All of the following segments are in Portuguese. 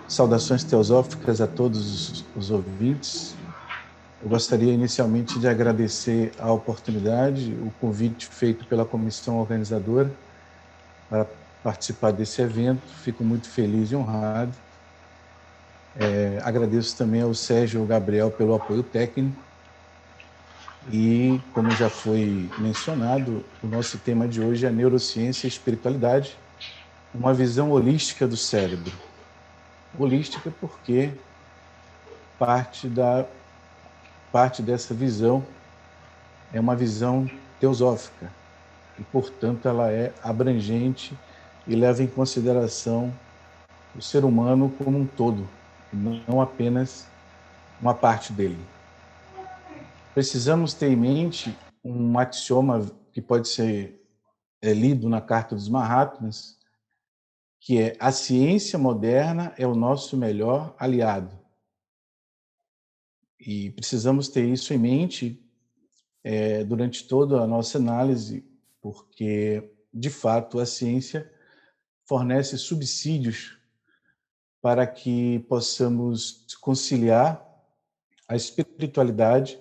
Saudações teosóficas a todos os ouvintes. Eu gostaria inicialmente de agradecer a oportunidade, o convite feito pela comissão organizadora para participar desse evento. Fico muito feliz e honrado. Agradeço também ao Sérgio e ao Gabriel pelo apoio técnico. E, como já foi mencionado, o nosso tema de hoje é neurociência e espiritualidade, uma visão holística do cérebro. Holística porque parte dessa visão é uma visão teosófica e, portanto, ela é abrangente e leva em consideração o ser humano como um todo, e não apenas uma parte dele. Precisamos ter em mente um axioma que pode ser lido na Carta dos Mahatmas, que é: a ciência moderna é o nosso melhor aliado. E precisamos ter isso em mente durante toda a nossa análise, porque, de fato, a ciência fornece subsídios para que possamos conciliar a espiritualidade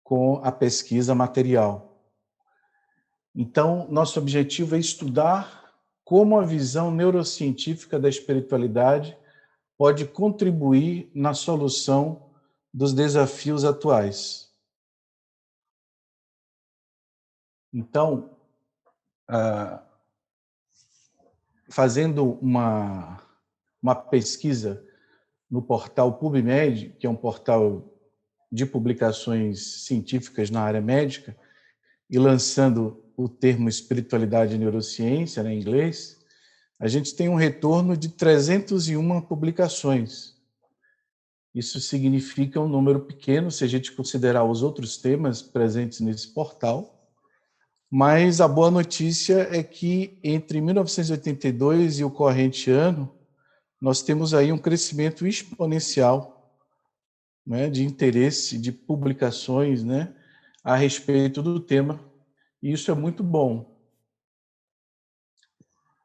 com a pesquisa material. Então, nosso objetivo é estudar como a visão neurocientífica da espiritualidade pode contribuir na solução dos desafios atuais. Então, fazendo uma pesquisa no portal PubMed, que é um portal de publicações científicas na área médica, e lançando o termo espiritualidade e neurociência, em inglês, a gente tem um retorno de 301 publicações. Isso significa um número pequeno, se a gente considerar os outros temas presentes nesse portal, mas a boa notícia é que entre 1982 e o corrente ano, nós temos aí um crescimento exponencial, né, de interesse, de publicações, né, a respeito do tema, e isso é muito bom.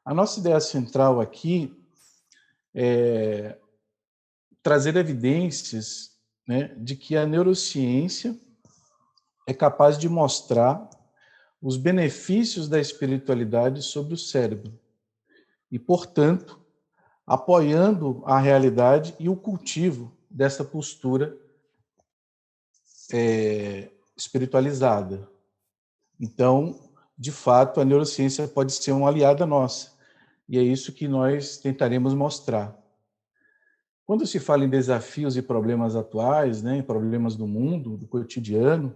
A nossa ideia central aqui é trazer evidências, né, de que a neurociência é capaz de mostrar os benefícios da espiritualidade sobre o cérebro e, portanto, apoiando a realidade e o cultivo dessa postura espiritualizada. Então, de fato, a neurociência pode ser uma aliada nossa, e é isso que nós tentaremos mostrar. Quando se fala em desafios e problemas atuais, né, em problemas do mundo, do cotidiano,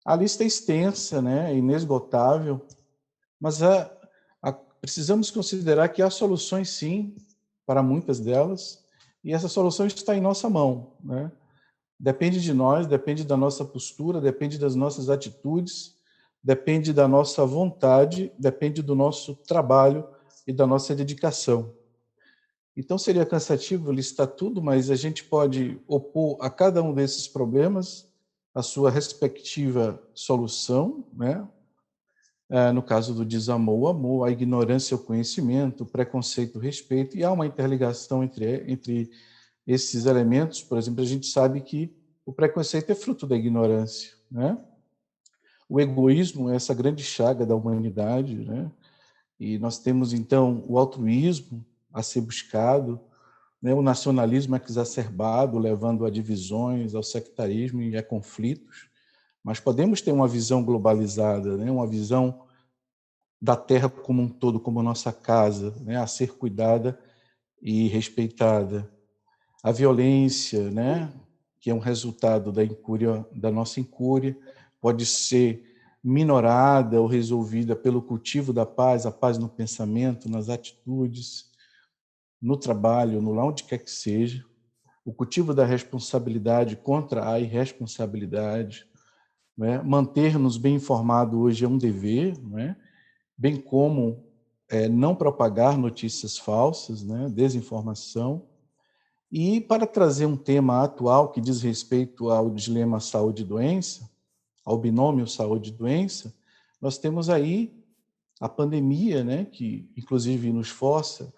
a lista é extensa, né, inesgotável, mas precisamos considerar que há soluções, sim, para muitas delas, e essa solução está em nossa mão, né? Depende de nós, depende da nossa postura, depende das nossas atitudes, depende da nossa vontade, depende do nosso trabalho e da nossa dedicação. Então, seria cansativo listar tudo, mas a gente pode opor a cada um desses problemas a sua respectiva solução, né? No caso do desamor, o amor, a ignorância, o conhecimento, o preconceito, o respeito, e há uma interligação entre esses elementos. Por exemplo, a gente sabe que o preconceito é fruto da ignorância, né? O egoísmo é essa grande chaga da humanidade, né? E nós temos, então, o altruísmo a ser buscado, né? O nacionalismo exacerbado, levando a divisões, ao sectarismo e a conflitos. Mas podemos ter uma visão globalizada, né? Uma visão da terra como um todo, como nossa casa, né? A ser cuidada e respeitada. A violência, né? Que é um resultado da incúria, da nossa incúria, pode ser minorada ou resolvida pelo cultivo da paz, a paz no pensamento, nas atitudes, no trabalho, no lá onde quer que seja. O cultivo da responsabilidade contra a irresponsabilidade, né? Manter-nos bem informados hoje é um dever, né? Bem como não propagar notícias falsas, né? Desinformação. E para trazer um tema atual que diz respeito ao dilema saúde e doença, ao binômio saúde e doença, nós temos aí a pandemia, né, que inclusive nos força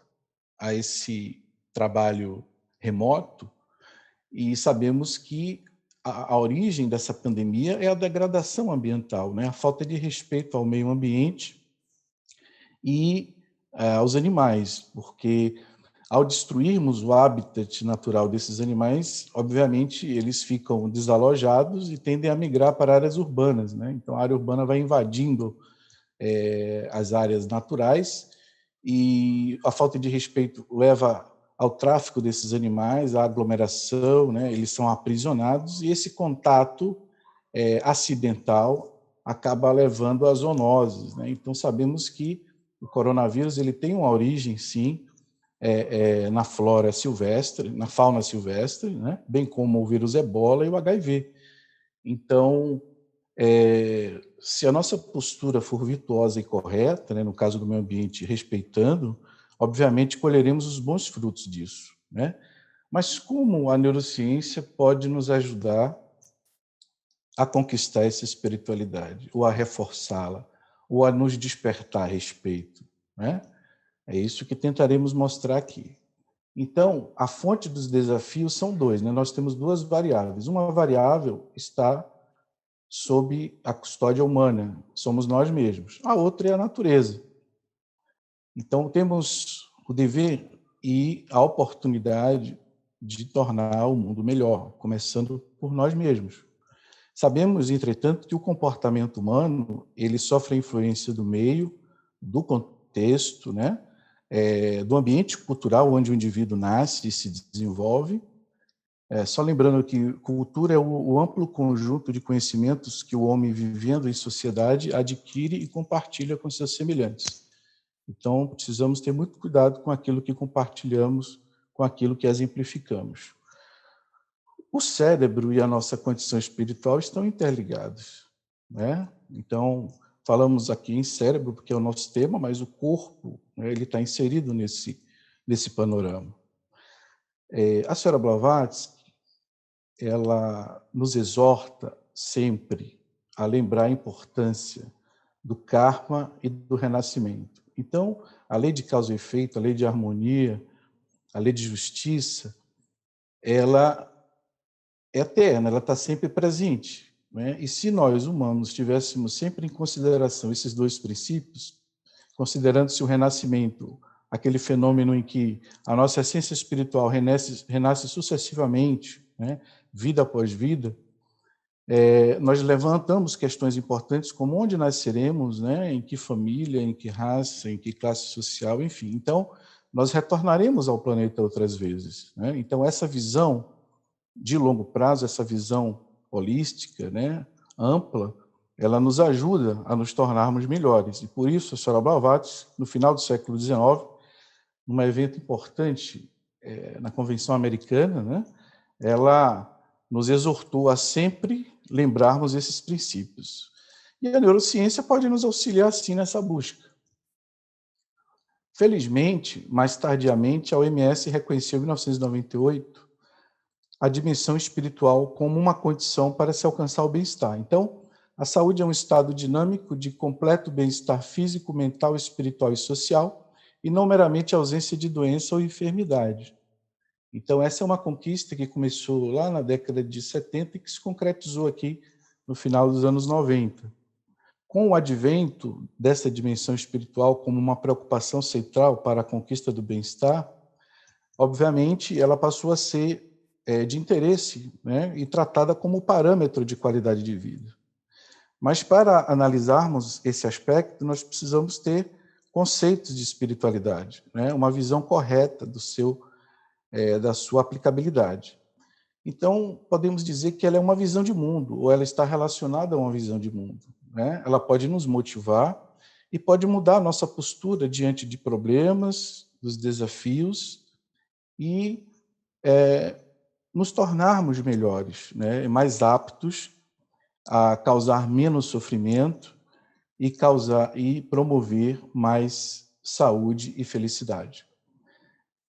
a esse trabalho remoto, e sabemos que a origem dessa pandemia é a degradação ambiental, né? A falta de respeito ao meio ambiente e aos animais, porque ao destruirmos o habitat natural desses animais, obviamente eles ficam desalojados e tendem a migrar para áreas urbanas, né? Então a área urbana vai invadindo as áreas naturais e a falta de respeito leva ao tráfico desses animais, à aglomeração, né? Eles são aprisionados e esse contato acidental acaba levando a zoonoses, né? Então sabemos que o coronavírus ele tem uma origem, sim, na flora silvestre, na fauna silvestre, né? Bem como o vírus Ebola e o HIV. Então, se a nossa postura for virtuosa e correta, né, no caso do meio ambiente, respeitando, obviamente colheremos os bons frutos disso, né? Mas como a neurociência pode nos ajudar a conquistar essa espiritualidade, ou a reforçá-la, ou a nos despertar a respeito, né? É isso que tentaremos mostrar aqui. Então, a fonte dos desafios são dois, né? Nós temos duas variáveis. Uma variável está sob a custódia humana, somos nós mesmos. A outra é a natureza. Então, temos o dever e a oportunidade de tornar o mundo melhor, começando por nós mesmos. Sabemos, entretanto, que o comportamento humano ele sofre a influência do meio, do contexto, né? Do ambiente cultural onde o indivíduo nasce e se desenvolve. Só lembrando que cultura é o amplo conjunto de conhecimentos que o homem, vivendo em sociedade, adquire e compartilha com seus semelhantes. Então, precisamos ter muito cuidado com aquilo que compartilhamos, com aquilo que exemplificamos. O cérebro e a nossa condição espiritual estão interligados, né? Então, falamos aqui em cérebro porque é o nosso tema, mas o corpo, né, ele está inserido nesse panorama. A senhora Blavatsky, ela nos exorta sempre a lembrar a importância do karma e do renascimento. Então, a lei de causa e efeito, a lei de harmonia, a lei de justiça, ela é eterna, ela está sempre presente, né? E se nós, humanos, tivéssemos sempre em consideração esses dois princípios, considerando-se o renascimento, aquele fenômeno em que a nossa essência espiritual renasce sucessivamente, né? Vida após vida, nós levantamos questões importantes como onde nasceremos, né? Em que família, em que raça, em que classe social, enfim. Então, nós retornaremos ao planeta outras vezes, né? Então, essa visão de longo prazo, essa visão holística, né, ampla, ela nos ajuda a nos tornarmos melhores. E por isso, a senhora Blavatsky, no final do século XIX, num evento importante na Convenção Americana, né, ela nos exortou a sempre lembrarmos esses princípios. E a neurociência pode nos auxiliar, sim, nessa busca. Felizmente, mais tardiamente, a OMS reconheceu em 1998 a dimensão espiritual como uma condição para se alcançar o bem-estar. Então, a saúde é um estado dinâmico de completo bem-estar físico, mental, espiritual e social, e não meramente a ausência de doença ou enfermidade. Então, essa é uma conquista que começou lá na década de 70 e que se concretizou aqui no final dos anos 90. Com o advento dessa dimensão espiritual como uma preocupação central para a conquista do bem-estar, obviamente, ela passou a ser de interesse, né, e tratada como parâmetro de qualidade de vida. Mas para analisarmos esse aspecto, nós precisamos ter conceitos de espiritualidade, né, uma visão correta da sua aplicabilidade. Então, podemos dizer que ela é uma visão de mundo, ou ela está relacionada a uma visão de mundo, né? Ela pode nos motivar e pode mudar a nossa postura diante de problemas, dos desafios e nos tornarmos melhores, né? Mais aptos a causar menos sofrimento e promover mais saúde e felicidade.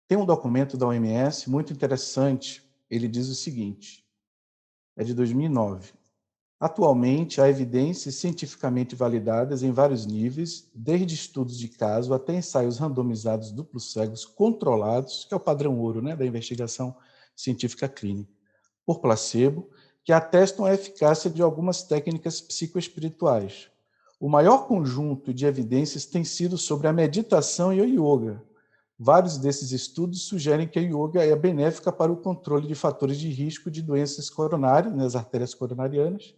Tem um documento da OMS muito interessante, ele diz o seguinte, é de 2009. Atualmente, há evidências cientificamente validadas em vários níveis, desde estudos de caso até ensaios randomizados duplos cegos controlados, que é o padrão ouro, né, da investigação científica clínica, por placebo, que atestam a eficácia de algumas técnicas psicoespirituais. O maior conjunto de evidências tem sido sobre a meditação e o yoga. Vários desses estudos sugerem que a yoga é benéfica para o controle de fatores de risco de doenças coronárias, nas artérias coronarianas,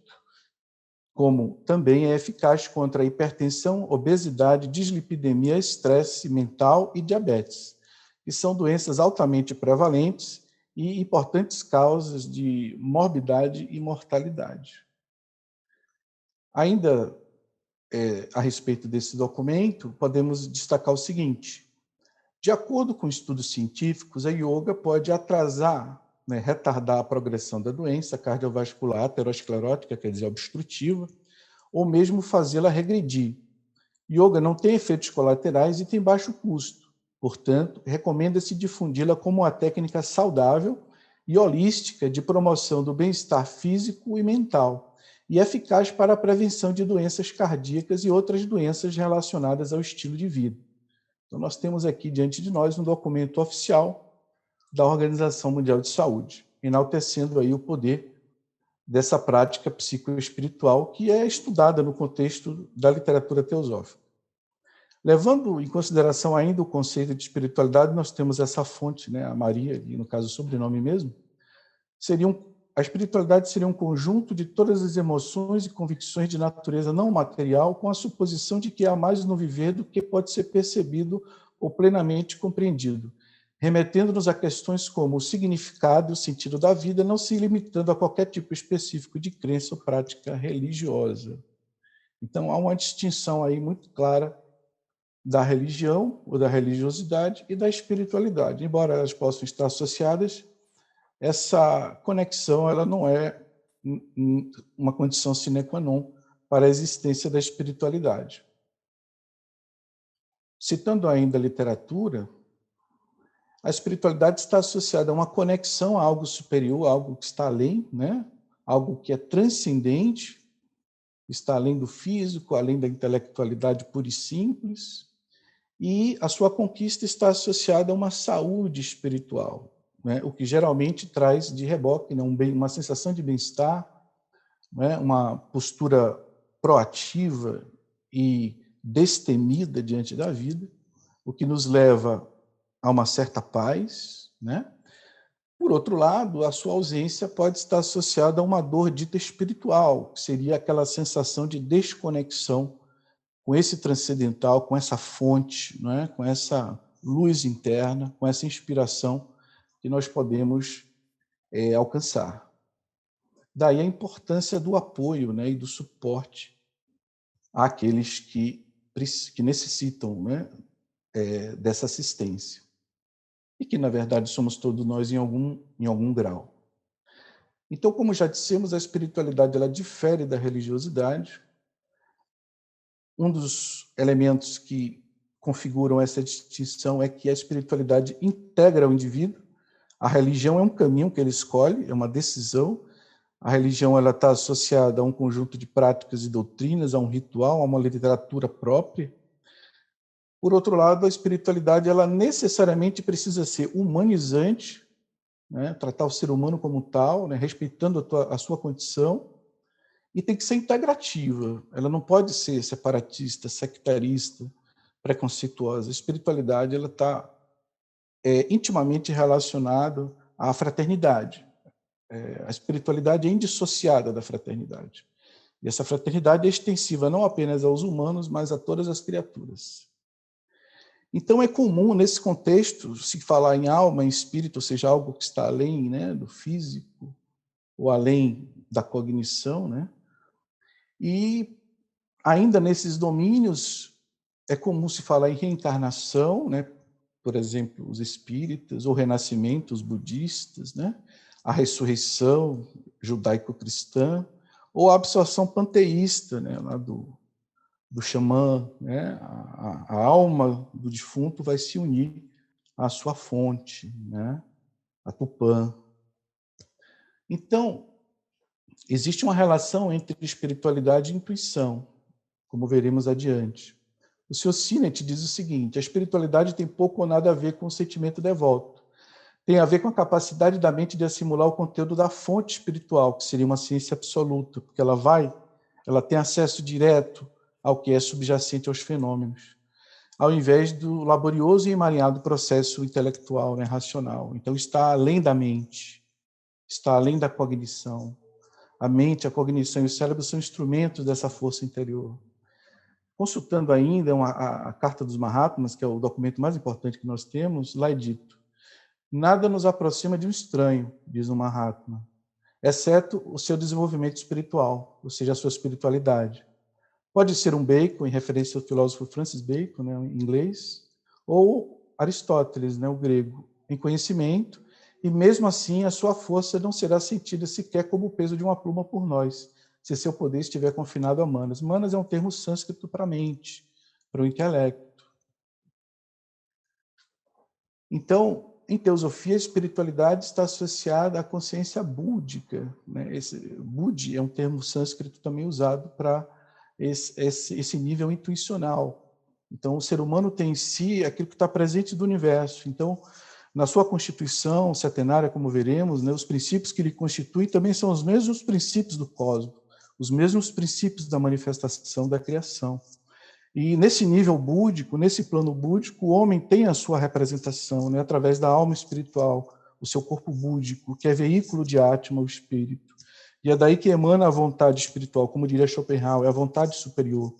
como também é eficaz contra a hipertensão, obesidade, dislipidemia, estresse mental e diabetes, que são doenças altamente prevalentes e importantes causas de morbidade e mortalidade. Ainda a respeito desse documento, podemos destacar o seguinte: de acordo com estudos científicos, a yoga pode atrasar, né, retardar a progressão da doença cardiovascular aterosclerótica, quer dizer, obstrutiva, ou mesmo fazê-la regredir. Yoga não tem efeitos colaterais e tem baixo custo. Portanto, recomenda-se difundi-la como uma técnica saudável e holística de promoção do bem-estar físico e mental, e eficaz para a prevenção de doenças cardíacas e outras doenças relacionadas ao estilo de vida. Então, nós temos aqui diante de nós um documento oficial da Organização Mundial de Saúde, enaltecendo aí o poder dessa prática psicoespiritual que é estudada no contexto da literatura teosófica. Levando em consideração ainda o conceito de espiritualidade, nós temos essa fonte, né, a Maria, e no caso o sobrenome mesmo, a espiritualidade seria um conjunto de todas as emoções e convicções de natureza não material, com a suposição de que há mais no viver do que pode ser percebido ou plenamente compreendido, remetendo-nos a questões como o significado e o sentido da vida, não se limitando a qualquer tipo específico de crença ou prática religiosa. Então, há uma distinção aí muito clara da religião ou da religiosidade e da espiritualidade. Embora elas possam estar associadas, essa conexão ela não é uma condição sine qua non para a existência da espiritualidade. Citando ainda a literatura, a espiritualidade está associada a uma conexão a algo superior, a algo que está além, né? Algo que é transcendente, está além do físico, além da intelectualidade pura e simples, e a sua conquista está associada a uma saúde espiritual, né? O que geralmente traz de reboque, né, uma sensação de bem-estar, né, uma postura proativa e destemida diante da vida, o que nos leva a uma certa paz, né? Por outro lado, a sua ausência pode estar associada a uma dor dita espiritual, que seria aquela sensação de desconexão com esse transcendental, com essa fonte, não é? Com essa luz interna, com essa inspiração que nós podemos alcançar. Daí a importância do apoio, né, e do suporte àqueles que necessitam, né, dessa assistência. E que, na verdade, somos todos nós em algum grau. Então, como já dissemos, a espiritualidade ela difere da religiosidade. Um dos elementos que configuram essa distinção é que a espiritualidade integra o indivíduo. A religião é um caminho que ele escolhe, é uma decisão. A religião ela está associada a um conjunto de práticas e doutrinas, a um ritual, a uma literatura própria. Por outro lado, a espiritualidade ela necessariamente precisa ser humanizante, né? Tratar o ser humano como tal, né? Respeitando a sua condição, e tem que ser integrativa. Ela não pode ser separatista, sectarista, preconceituosa. A espiritualidade ela está intimamente relacionada à fraternidade. A espiritualidade é indissociada da fraternidade. E essa fraternidade é extensiva não apenas aos humanos, mas a todas as criaturas. Então, é comum, nesse contexto, se falar em alma, em espírito, ou seja, algo que está além, né, do físico, ou além da cognição, né? E, ainda nesses domínios, é comum se falar em reencarnação, né? Por exemplo, os espíritas, ou renascimento, os budistas, né? A ressurreição judaico-cristã, ou a absorção panteísta, né? Lá do xamã, né? A alma do defunto vai se unir à sua fonte, né? A Tupã. Então, Existe uma relação entre espiritualidade e intuição, como veremos adiante. O Sr. Sinnett diz o seguinte: a espiritualidade tem pouco ou nada a ver com o sentimento devoto. Tem a ver com a capacidade da mente de assimilar o conteúdo da fonte espiritual, que seria uma ciência absoluta, porque ela tem acesso direto ao que é subjacente aos fenômenos, ao invés do laborioso e emaranhado processo intelectual, né, racional. Então, está além da mente, está além da cognição. A mente, a cognição e o cérebro são instrumentos dessa força interior. Consultando ainda a Carta dos Mahatmas, que é o documento mais importante que nós temos, lá é dito: nada nos aproxima de um estranho, diz o Mahatma, exceto o seu desenvolvimento espiritual, ou seja, a sua espiritualidade. Pode ser um Bacon, em referência ao filósofo Francis Bacon, né, em inglês, ou Aristóteles, né, o grego, em conhecimento, e mesmo assim a sua força não será sentida sequer como o peso de uma pluma por nós, se seu poder estiver confinado a manas. Manas é um termo sânscrito para a mente, para o intelecto. Então, em teosofia, a espiritualidade está associada à consciência búdica, né? Budi é um termo sânscrito também usado para esse nível intuicional. Então, o ser humano tem em si aquilo que está presente do universo. Então, na sua constituição setenária, como veremos, né, os princípios que ele constitui também são os mesmos princípios do cosmos, os mesmos princípios da manifestação da criação. E nesse nível búdico, nesse plano búdico, o homem tem a sua representação, né, através da alma espiritual, o seu corpo búdico, que é veículo de Atma, o espírito. E é daí que emana a vontade espiritual, como diria Schopenhauer, é a vontade superior.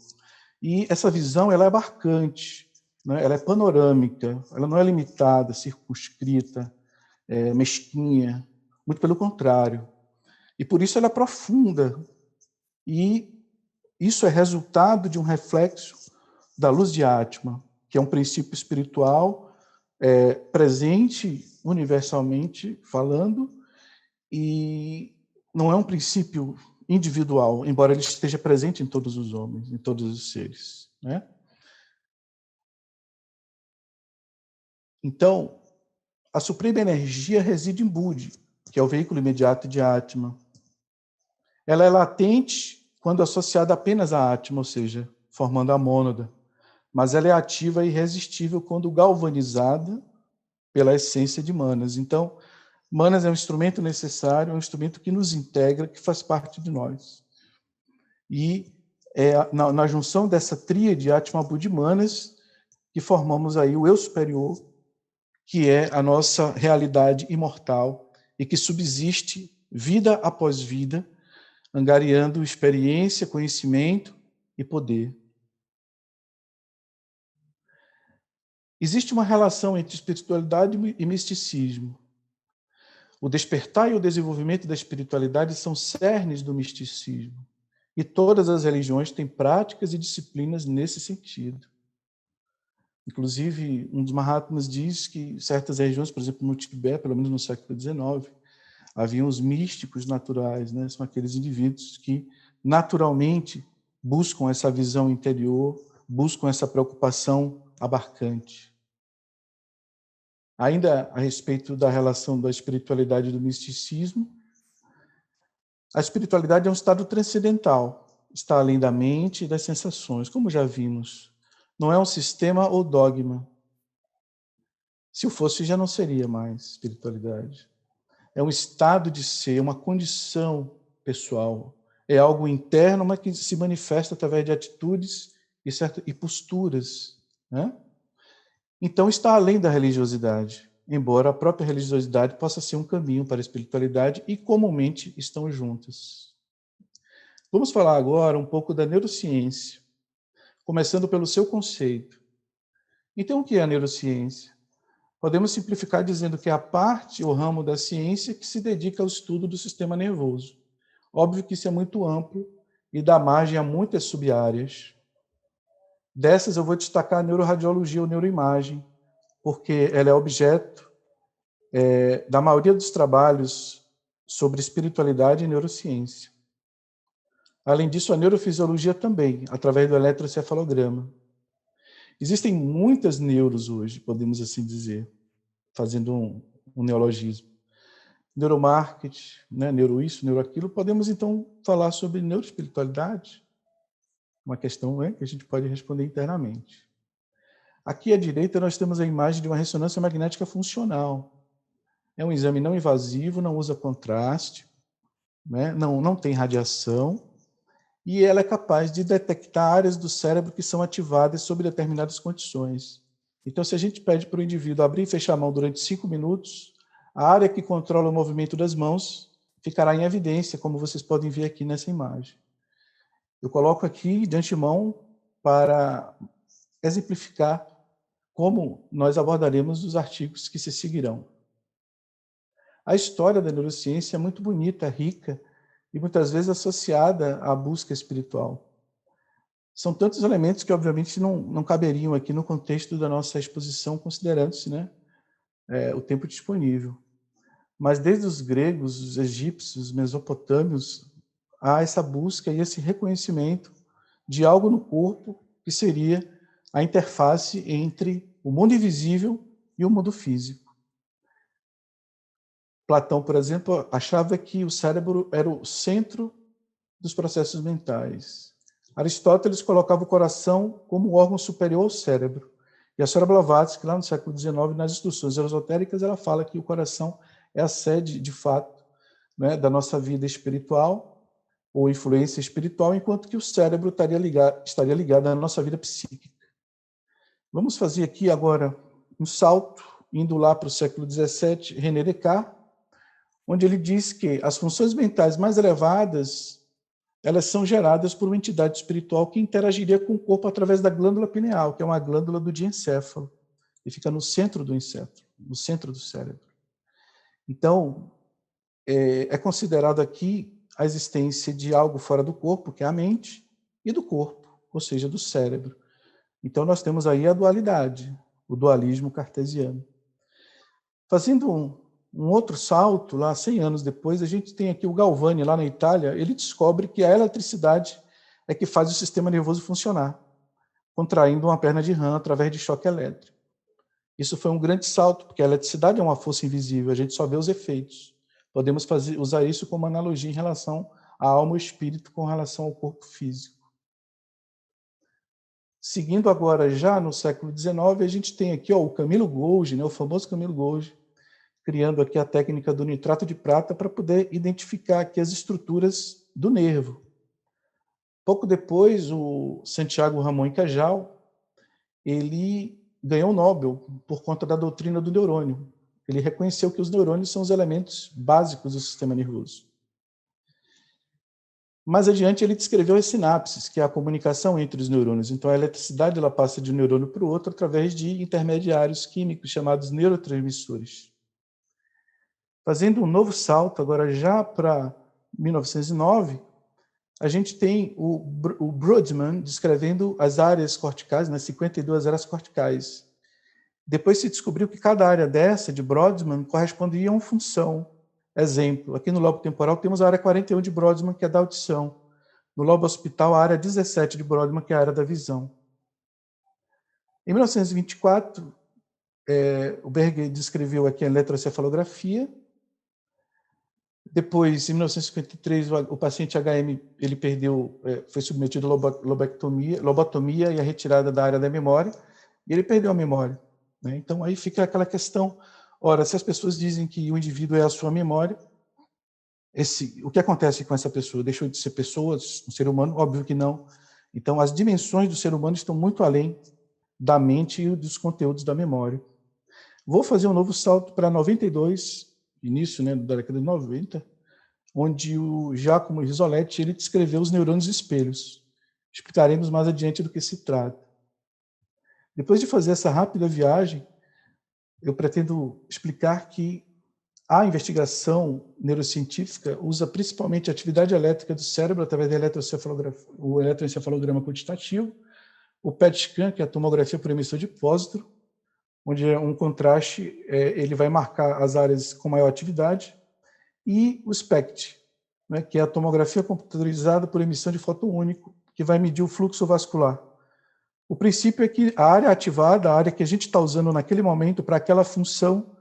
E essa visão ela é abarcante, né, ela é panorâmica, ela não é limitada, circunscrita, mesquinha, muito pelo contrário. E por isso ela é profunda. E isso é resultado de um reflexo da luz de Atma, que é um princípio espiritual presente universalmente falando, e não é um princípio individual, embora ele esteja presente em todos os homens, em todos os seres, né? Então, a suprema energia reside em Budi, que é o veículo imediato de Atma. Ela é latente quando associada apenas à Atma, ou seja, formando a mônada, mas ela é ativa e irresistível quando galvanizada pela essência de Manas. Então, Manas é um instrumento necessário, é um instrumento que nos integra, que faz parte de nós. E é na junção dessa tríade Atma, Buddha e Manas que formamos aí o eu superior, que é a nossa realidade imortal e que subsiste vida após vida, angariando experiência, conhecimento e poder. Existe uma relação entre espiritualidade e misticismo. O despertar e o desenvolvimento da espiritualidade são cernes do misticismo. E todas as religiões têm práticas e disciplinas nesse sentido. Inclusive, um dos Mahatmas diz que certas regiões, por exemplo, no Tibete, pelo menos no século XIX, haviam os místicos naturais, né? São aqueles indivíduos que naturalmente buscam essa visão interior, buscam essa preocupação abarcante. Ainda a respeito da relação da espiritualidade e do misticismo, a espiritualidade é um estado transcendental, está além da mente e das sensações, como já vimos. Não é um sistema ou dogma. Se o fosse, já não seria mais espiritualidade. É um estado de ser, uma condição pessoal. É algo interno, mas que se manifesta através de atitudes e posturas, né? Então, está além da religiosidade, embora a própria religiosidade possa ser um caminho para a espiritualidade e comumente estão juntas. Vamos falar agora um pouco da neurociência, começando pelo seu conceito. Então, o que é a neurociência? Podemos simplificar dizendo que é a parte ou ramo da ciência que se dedica ao estudo do sistema nervoso. Óbvio que isso é muito amplo e dá margem a muitas sub-áreas. Dessas, eu vou destacar a neuroradiologia ou neuroimagem, porque ela é objeto da maioria dos trabalhos sobre espiritualidade e neurociência. Além disso, a neurofisiologia também, através do eletrocefalograma. Existem muitas neuros hoje, podemos assim dizer, fazendo um neologismo. neuromarketing, né, neuro isso, neuro aquilo, podemos então falar sobre neuroespiritualidade, uma questão, né, que a gente pode responder internamente. Aqui à direita nós temos a imagem de uma ressonância magnética funcional. É um exame não invasivo, não usa contraste, né, não tem radiação, e ela é capaz de detectar áreas do cérebro que são ativadas sob determinadas condições. Então, se a gente pede para o indivíduo abrir e fechar a mão durante 5 minutos, a área que controla o movimento das mãos ficará em evidência, como vocês podem ver aqui nessa imagem. Eu coloco aqui de antemão para exemplificar como nós abordaremos os artigos que se seguirão. A história da neurociência é muito bonita, rica e muitas vezes associada à busca espiritual. São tantos elementos que, obviamente, não caberiam aqui no contexto da nossa exposição, considerando-se, né, o tempo disponível. Mas desde os gregos, os egípcios, os mesopotâmios, há essa busca e esse reconhecimento de algo no corpo que seria a interface entre o mundo invisível e o mundo físico. Platão, por exemplo, achava que o cérebro era o centro dos processos mentais. Aristóteles colocava o coração como o órgão superior ao cérebro. E a senhora Blavatsky, lá no século XIX, nas instruções esotéricas, ela fala que o coração é a sede, de fato, né, da nossa vida espiritual, ou influência espiritual, enquanto que o cérebro estaria ligado à nossa vida psíquica. Vamos fazer aqui agora um salto, indo lá para o século XVII, René Descartes, onde ele diz que as funções mentais mais elevadas elas são geradas por uma entidade espiritual que interagiria com o corpo através da glândula pineal, que é uma glândula do diencéfalo, e fica no centro do encéfalo, no centro do cérebro. Então, é considerado aqui a existência de algo fora do corpo, que é a mente, e do corpo, ou seja, do cérebro. Então, nós temos aí a dualidade, o dualismo cartesiano. Fazendo um outro salto, lá 100 anos depois, a gente tem aqui o Galvani, lá na Itália, ele descobre que a eletricidade é que faz o sistema nervoso funcionar, contraindo uma perna de rã através de choque elétrico. Isso foi um grande salto, porque a eletricidade é uma força invisível, a gente só vê os efeitos. Podemos usar isso como analogia em relação à alma e espírito com relação ao corpo físico. Seguindo agora, já no século XIX, a gente tem aqui o Camilo Golgi, né, o famoso Camilo Golgi, criando aqui a técnica do nitrato de prata para poder identificar aqui as estruturas do nervo. Pouco depois, o Santiago Ramon e Cajal, ele ganhou o Nobel por conta da doutrina do neurônio. Ele reconheceu que os neurônios são os elementos básicos do sistema nervoso. Mais adiante, ele descreveu as sinapses, que é a comunicação entre os neurônios. Então, a eletricidade ela passa de um neurônio para o outro através de intermediários químicos chamados neurotransmissores. Fazendo um novo salto, agora já para 1909, a gente tem o Brodmann descrevendo as áreas corticais, né, 52 áreas corticais. Depois se descobriu que cada área dessa, de Brodmann, correspondia a uma função. Exemplo, aqui no lobo temporal temos a área 41 de Brodmann, que é da audição. No lobo occipital, a área 17 de Brodmann, que é a área da visão. Em 1924, o Berger descreveu aqui a eletroencefalografia. Depois, em 1953, o paciente HM ele perdeu, foi submetido a lobotomia e a retirada da área da memória, e ele perdeu a memória. Né? Então, aí fica aquela questão, ora, se as pessoas dizem que o indivíduo é a sua memória, o que acontece com essa pessoa? Deixou de ser pessoa, um ser humano? Óbvio que não. Então, as dimensões do ser humano estão muito além da mente e dos conteúdos da memória. Vou fazer um novo salto para 92, início, né, da década de 90, onde o Giacomo Risoletti ele descreveu os neurônios espelhos. Explicaremos mais adiante do que se trata. Depois de fazer essa rápida viagem, eu pretendo explicar que a investigação neurocientífica usa principalmente a atividade elétrica do cérebro através do eletroencefalograma quantitativo, o PET scan, que é a tomografia por emissão de pósitro, onde é um contraste, ele vai marcar as áreas com maior atividade, e o SPECT, né, que é a tomografia computadorizada por emissão de fóton único, que vai medir o fluxo vascular. O princípio é que a área ativada, a área que a gente está usando naquele momento para aquela função,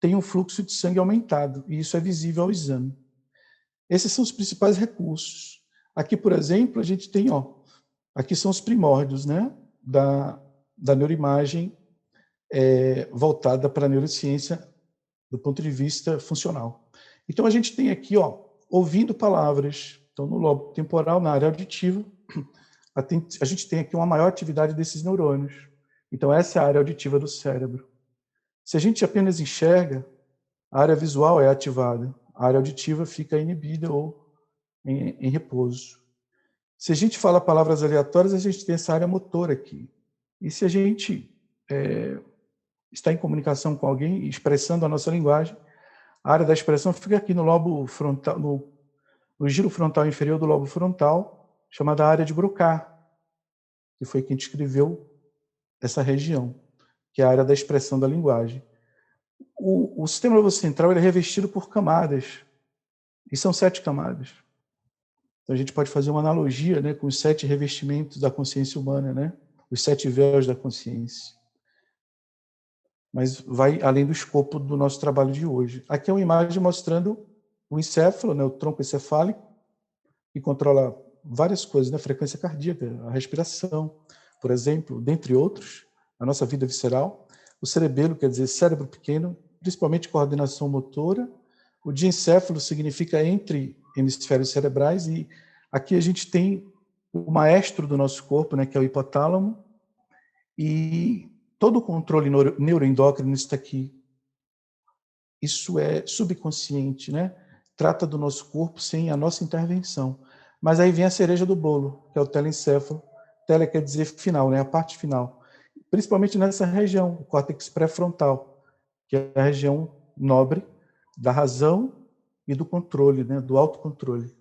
tem um fluxo de sangue aumentado, e isso é visível ao exame. Esses são os principais recursos. Aqui, por exemplo, a gente tem, aqui são os primórdios, né, da neuroimagem voltada para a neurociência do ponto de vista funcional. Então, a gente tem aqui, ouvindo palavras. Então, no lobo temporal, na área auditiva, a gente tem aqui uma maior atividade desses neurônios. Então, essa é a área auditiva do cérebro. Se a gente apenas enxerga, a área visual é ativada, a área auditiva fica inibida ou em repouso. Se a gente fala palavras aleatórias, a gente tem essa área motora aqui. E se a gente está em comunicação com alguém, expressando a nossa linguagem, a área da expressão fica aqui no lobo frontal, no giro frontal inferior do lobo frontal, chamada área de Broca, que foi quem descreveu essa região, que é a área da expressão da linguagem. O sistema nervoso central ele é revestido por camadas, e são 7 camadas. Então, a gente pode fazer uma analogia, né, com os 7 revestimentos da consciência humana, né, os 7 véus da consciência. Mas vai além do escopo do nosso trabalho de hoje. Aqui é uma imagem mostrando o encéfalo, né, o tronco encefálico, que controla várias coisas, né, a frequência cardíaca, a respiração, por exemplo, dentre outros, a nossa vida visceral. O cerebelo, quer dizer cérebro pequeno, principalmente coordenação motora. O diencéfalo significa entre hemisférios cerebrais, e aqui a gente tem o maestro do nosso corpo, né, que é o hipotálamo, e todo o controle neuroendócrino está aqui. Isso é subconsciente, né? Trata do nosso corpo sem a nossa intervenção. Mas aí vem a cereja do bolo, que é o telencéfalo. Tele quer dizer final, né? A parte final. Principalmente nessa região, o córtex pré-frontal, que é a região nobre da razão e do controle, né? Do autocontrole.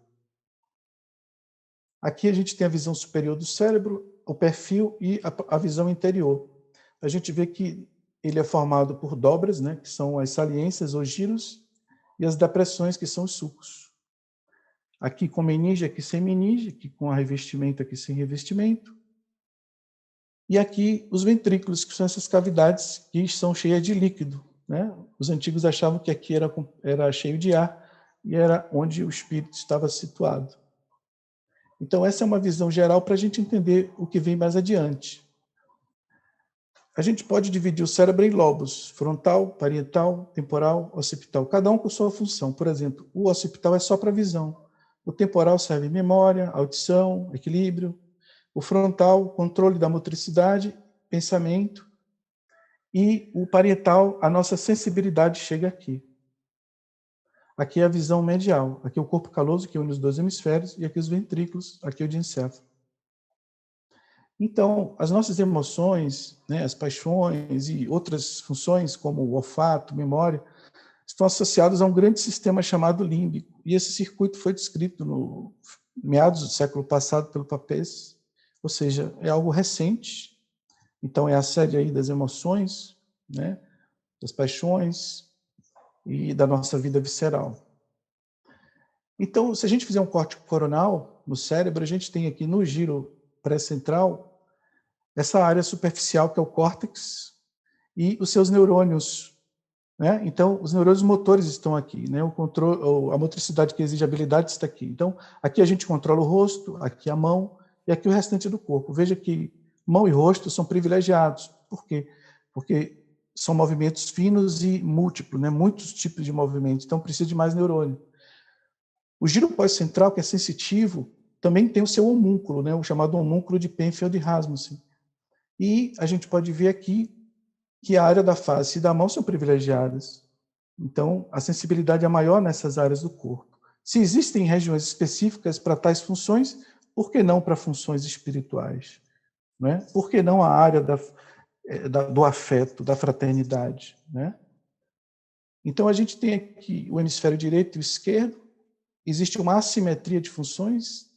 Aqui a gente tem a visão superior do cérebro, o perfil e a visão interior. A gente vê que ele é formado por dobras, né? Que são as saliências ou giros, e as depressões, que são os sulcos. Aqui com meninge, aqui sem meninge, aqui com revestimento, aqui sem revestimento. E aqui os ventrículos, que são essas cavidades que são cheias de líquido, né? Os antigos achavam que aqui era cheio de ar e era onde o espírito estava situado. Então, essa é uma visão geral para a gente entender o que vem mais adiante. A gente pode dividir o cérebro em lobos: frontal, parietal, temporal, occipital, cada um com sua função. Por exemplo, o occipital é só para visão. O temporal serve memória, audição, equilíbrio. O frontal, controle da motricidade, pensamento. E o parietal, a nossa sensibilidade chega aqui. Aqui é a visão medial. Aqui é o corpo caloso, que une os 2 hemisférios, e aqui os ventrículos, aqui é o diencéfalo. Então, as nossas emoções, né, as paixões e outras funções, como o olfato, memória, estão associadas a um grande sistema chamado límbico. E esse circuito foi descrito no meados do século passado pelo Papez, ou seja, é algo recente. Então, é a série aí das emoções, né, das paixões e da nossa vida visceral. Então, se a gente fizer um corte coronal no cérebro, a gente tem aqui no giro pré-central essa área superficial, que é o córtex, e os seus neurônios, né? Então, os neurônios motores estão aqui, né? O controle, a motricidade que exige habilidade está aqui. Então, aqui a gente controla o rosto, aqui a mão, e aqui o restante do corpo. Veja que mão e rosto são privilegiados. Por quê? Porque são movimentos finos e múltiplos, né? Muitos tipos de movimentos, então precisa de mais neurônio. O giro pós-central, que é sensitivo, também tem o seu homúnculo, né? O chamado homúnculo de Penfield-Rasmussen. E a gente pode ver aqui que a área da face e da mão são privilegiadas. Então, a sensibilidade é maior nessas áreas do corpo. Se existem regiões específicas para tais funções, por que não para funções espirituais? Não é? Por que não a área do afeto, da fraternidade? Né? Então, a gente tem aqui o hemisfério direito e o esquerdo. Existe uma assimetria de funções.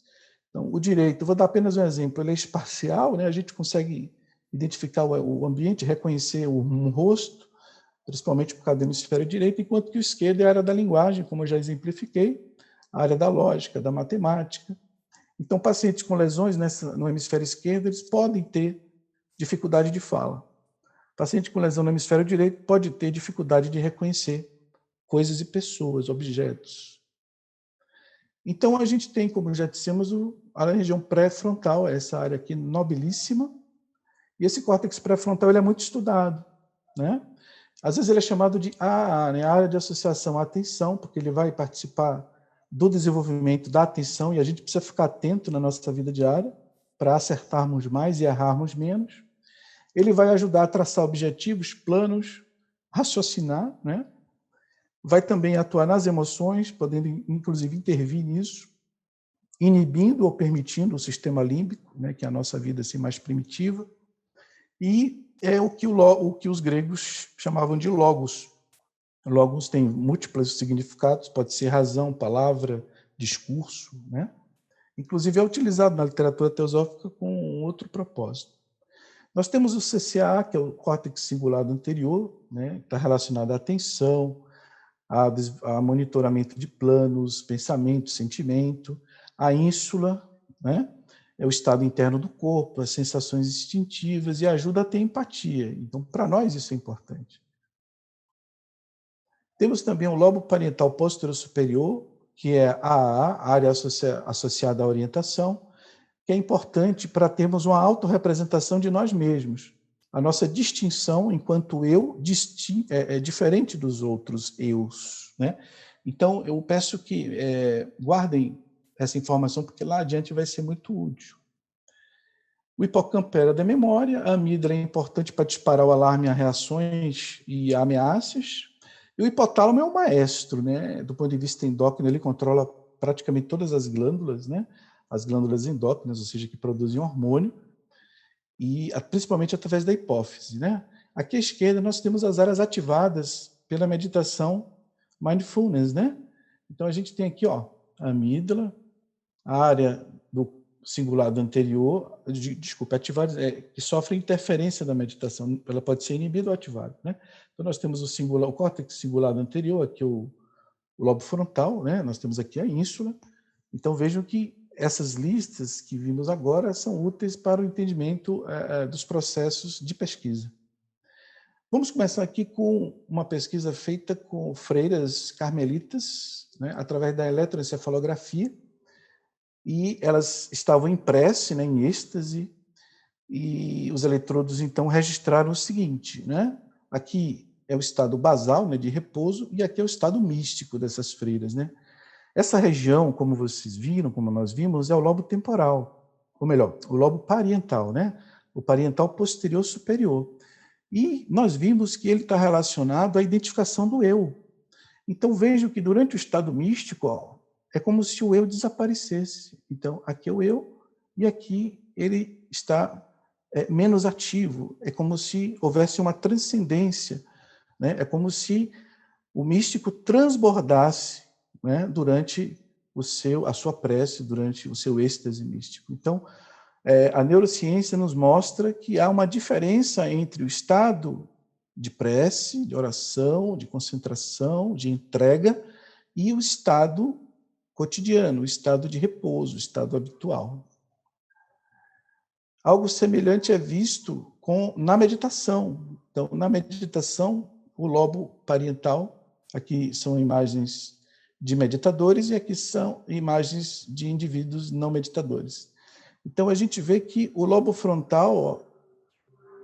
Então, o direito, vou dar apenas um exemplo, ele é espacial, né? A gente consegue identificar o ambiente, reconhecer um rosto, principalmente por causa do hemisfério direito, enquanto que o esquerdo é a área da linguagem, como eu já exemplifiquei, a área da lógica, da matemática. Então, pacientes com lesões no hemisfério esquerdo, eles podem ter dificuldade de fala. paciente com lesão no hemisfério direito pode ter dificuldade de reconhecer coisas e pessoas, objetos. Então, a gente tem, como já dissemos, a região pré-frontal, essa área aqui nobilíssima, e esse córtex pré-frontal ele é muito estudado, né? Às vezes ele é chamado de AA, né? Área de associação à atenção, porque ele vai participar do desenvolvimento da atenção, e a gente precisa ficar atento na nossa vida diária para acertarmos mais e errarmos menos. Ele vai ajudar a traçar objetivos, planos, raciocinar, né? Vai também atuar nas emoções, podendo inclusive intervir nisso, inibindo ou permitindo o sistema límbico, né, que é a nossa vida assim, mais primitiva, e é o que os gregos chamavam de logos. Logos tem múltiplos significados, pode ser razão, palavra, discurso, né? Inclusive é utilizado na literatura teosófica com outro propósito. Nós temos o CCA, que é o córtex cingulado anterior, né? Está relacionado à atenção, a monitoramento de planos, pensamento, sentimento, a ínsula, né? É o estado interno do corpo, as sensações instintivas e ajuda a ter empatia. Então, para nós, isso é importante. Temos também o lobo parietal posterior superior, que é a AA, a área associada à orientação, que é importante para termos uma autorrepresentação de nós mesmos. A nossa distinção enquanto eu é diferente dos outros eus, né? Então, eu peço que guardem essa informação, porque lá adiante vai ser muito útil. O hipocampo era da memória, a amígdala é importante para disparar o alarme a reações e ameaças, e o hipotálamo é o maestro, né? Do ponto de vista endócrino, ele controla praticamente todas as glândulas, né? As glândulas endócrinas, ou seja, que produzem hormônio, e principalmente através da hipófise, né? Aqui à esquerda nós temos as áreas ativadas pela meditação mindfulness, né? Então a gente tem aqui, ó, a amígdala, a área do cingulado anterior, desculpa, ativada, que sofre interferência da meditação, ela pode ser inibida ou ativada, né? Então nós temos o córtex cingulado anterior, aqui o lobo frontal, né? Nós temos aqui a ínsula. Então vejam que essas listas que vimos agora são úteis para o entendimento dos processos de pesquisa. Vamos começar aqui com uma pesquisa feita com freiras carmelitas, né, através da eletroencefalografia, e elas estavam em prece, né, em êxtase, e os eletrodos, então, registraram o seguinte, né? Aqui é o estado basal, né, de repouso, e aqui é o estado místico dessas freiras, né? Essa região, como vocês viram, como nós vimos, é o lobo temporal, ou melhor, o lobo parietal, né? O parietal posterior superior. E nós vimos que ele está relacionado à identificação do eu. Então vejam que durante o estado místico, ó, é como se o eu desaparecesse. Então aqui é o eu e aqui ele está menos ativo. É como se houvesse uma transcendência, né? É como se o místico transbordasse, né, durante a sua prece, durante o seu êxtase místico. Então, a neurociência nos mostra que há uma diferença entre o estado de prece, de oração, de concentração, de entrega, e o estado cotidiano, o estado de repouso, o estado habitual. Algo semelhante é visto na meditação. Então, na meditação, o lobo parietal, aqui são imagens de meditadores e aqui são imagens de indivíduos não meditadores. Então, a gente vê que o lobo frontal,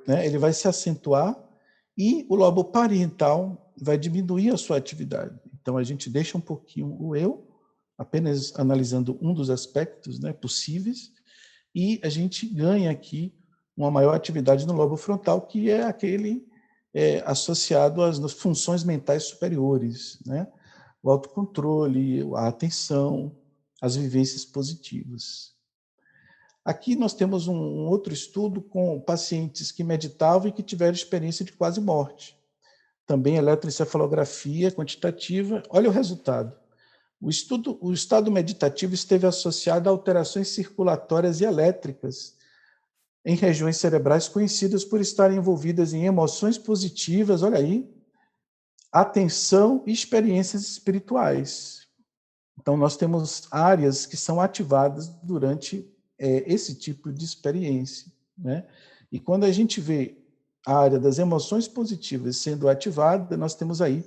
né, ele vai se acentuar e o lobo parietal vai diminuir a sua atividade. Então, a gente deixa um pouquinho o eu, apenas analisando um dos aspectos, né, possíveis, e a gente ganha aqui uma maior atividade no lobo frontal, que é aquele associado às funções mentais superiores, né? O autocontrole, a atenção, as vivências positivas. Aqui nós temos um outro estudo com pacientes que meditavam e que tiveram experiência de quase morte. Também eletroencefalografia quantitativa. Olha o resultado. O estado meditativo esteve associado a alterações circulatórias e elétricas em regiões cerebrais conhecidas por estarem envolvidas em emoções positivas, olha aí, atenção e experiências espirituais. Então, nós temos áreas que são ativadas durante esse tipo de experiência, né? E quando a gente vê a área das emoções positivas sendo ativada, nós temos aí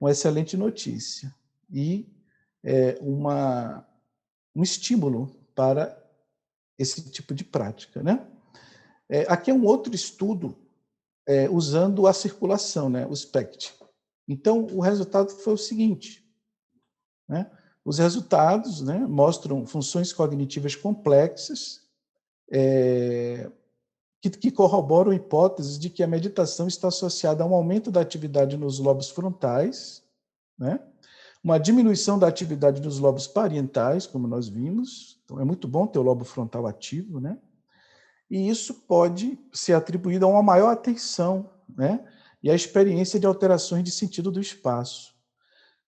uma excelente notícia e um estímulo para esse tipo de prática, né? Aqui é um outro estudo usando a circulação, né, o SPECT. Então, o resultado foi o seguinte, né? Os resultados, né, mostram funções cognitivas complexas que corroboram hipóteses de que a meditação está associada a um aumento da atividade nos lobos frontais, né? Uma diminuição da atividade nos lobos parietais, como nós vimos. Então, é muito bom ter o lobo frontal ativo, né? E isso pode ser atribuído a uma maior atenção, né? E a experiência de alterações de sentido do espaço.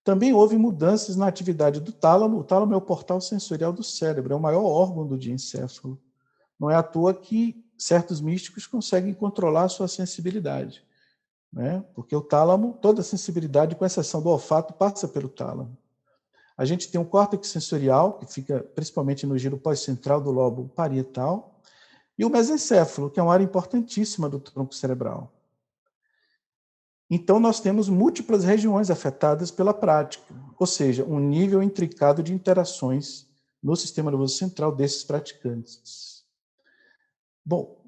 Também houve mudanças na atividade do tálamo. O tálamo é o portal sensorial do cérebro, é o maior órgão do diencéfalo. Não é à toa que certos místicos conseguem controlar a sua sensibilidade, né? Porque o tálamo, toda a sensibilidade, com exceção do olfato, passa pelo tálamo. A gente tem um córtex sensorial, que fica principalmente no giro pós-central do lobo parietal, e o mesencéfalo, que é uma área importantíssima do tronco cerebral. Então, nós temos múltiplas regiões afetadas pela prática, ou seja, um nível intricado de interações no sistema nervoso central desses praticantes. Bom,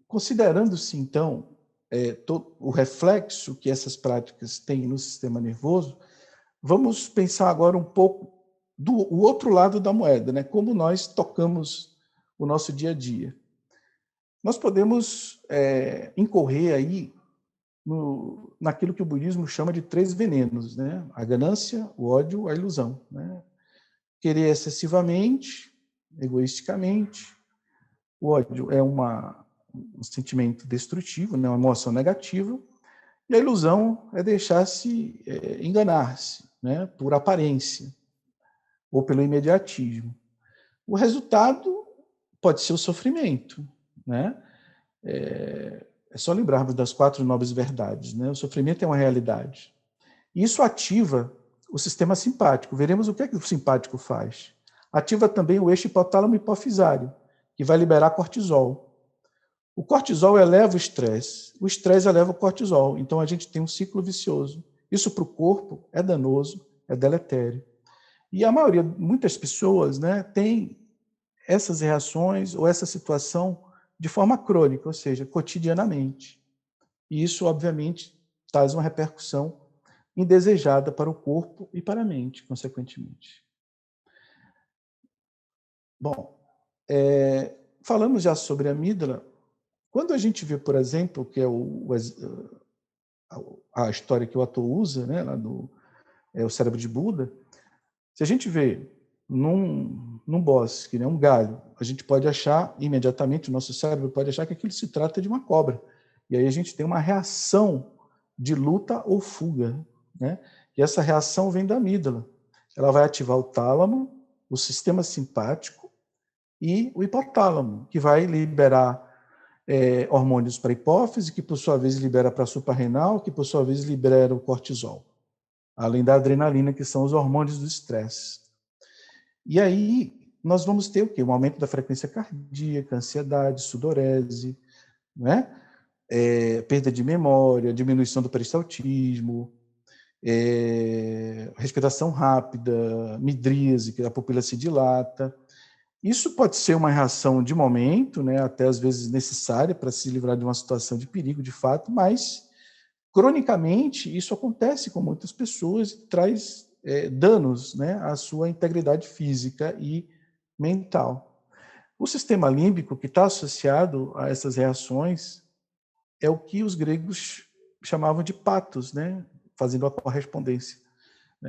considerando-se, então, o reflexo que essas práticas têm no sistema nervoso, vamos pensar agora um pouco do outro lado da moeda, né? Como nós tocamos o nosso dia a dia. Nós podemos incorrer aí naquilo que o budismo chama de 3 venenos, né? A ganância, o ódio, a ilusão, né? Querer excessivamente, egoisticamente. O ódio é um sentimento destrutivo, né? Uma emoção negativa. E a ilusão é deixar-se enganar-se, né? Por aparência ou pelo imediatismo. O resultado pode ser o sofrimento, né? É só lembrarmos das 4 nobres verdades, né? O sofrimento é uma realidade. E isso ativa o sistema simpático. Veremos o que é que o simpático faz. Ativa também o eixo hipotálamo hipofisário, que vai liberar cortisol. O cortisol eleva o estresse eleva o cortisol. Então, a gente tem um ciclo vicioso. Isso para o corpo é danoso, é deletério. E a maioria, muitas pessoas, né, tem essas reações ou essa situação de forma crônica, ou seja, cotidianamente. E isso, obviamente, traz uma repercussão indesejada para o corpo e para a mente, consequentemente. Bom, falamos já sobre a amígdala. Quando a gente vê, por exemplo, que é a história que o ator usa, né, lá o cérebro de Buda, se a gente vê num bosque, né, um galho, a gente pode achar, imediatamente, o nosso cérebro pode achar que aquilo se trata de uma cobra. E aí a gente tem uma reação de luta ou fuga, né? E essa reação vem da amígdala. Ela vai ativar o tálamo, o sistema simpático e o hipotálamo, que vai liberar hormônios para a hipófise, que por sua vez libera para a suprarrenal, que por sua vez libera o cortisol, além da adrenalina, que são os hormônios do estresse. E aí nós vamos ter o quê? Um aumento da frequência cardíaca, ansiedade, sudorese, né? Perda de memória, diminuição do peristaltismo, respiração rápida, midríase, que a pupila se dilata. Isso pode ser uma reação de momento, né, até às vezes necessária para se livrar de uma situação de perigo, de fato, mas, cronicamente, isso acontece com muitas pessoas e traz danos, né, à sua integridade física e mental. O sistema límbico, que está associado a essas reações, é o que os gregos chamavam de patos, né, fazendo a correspondência.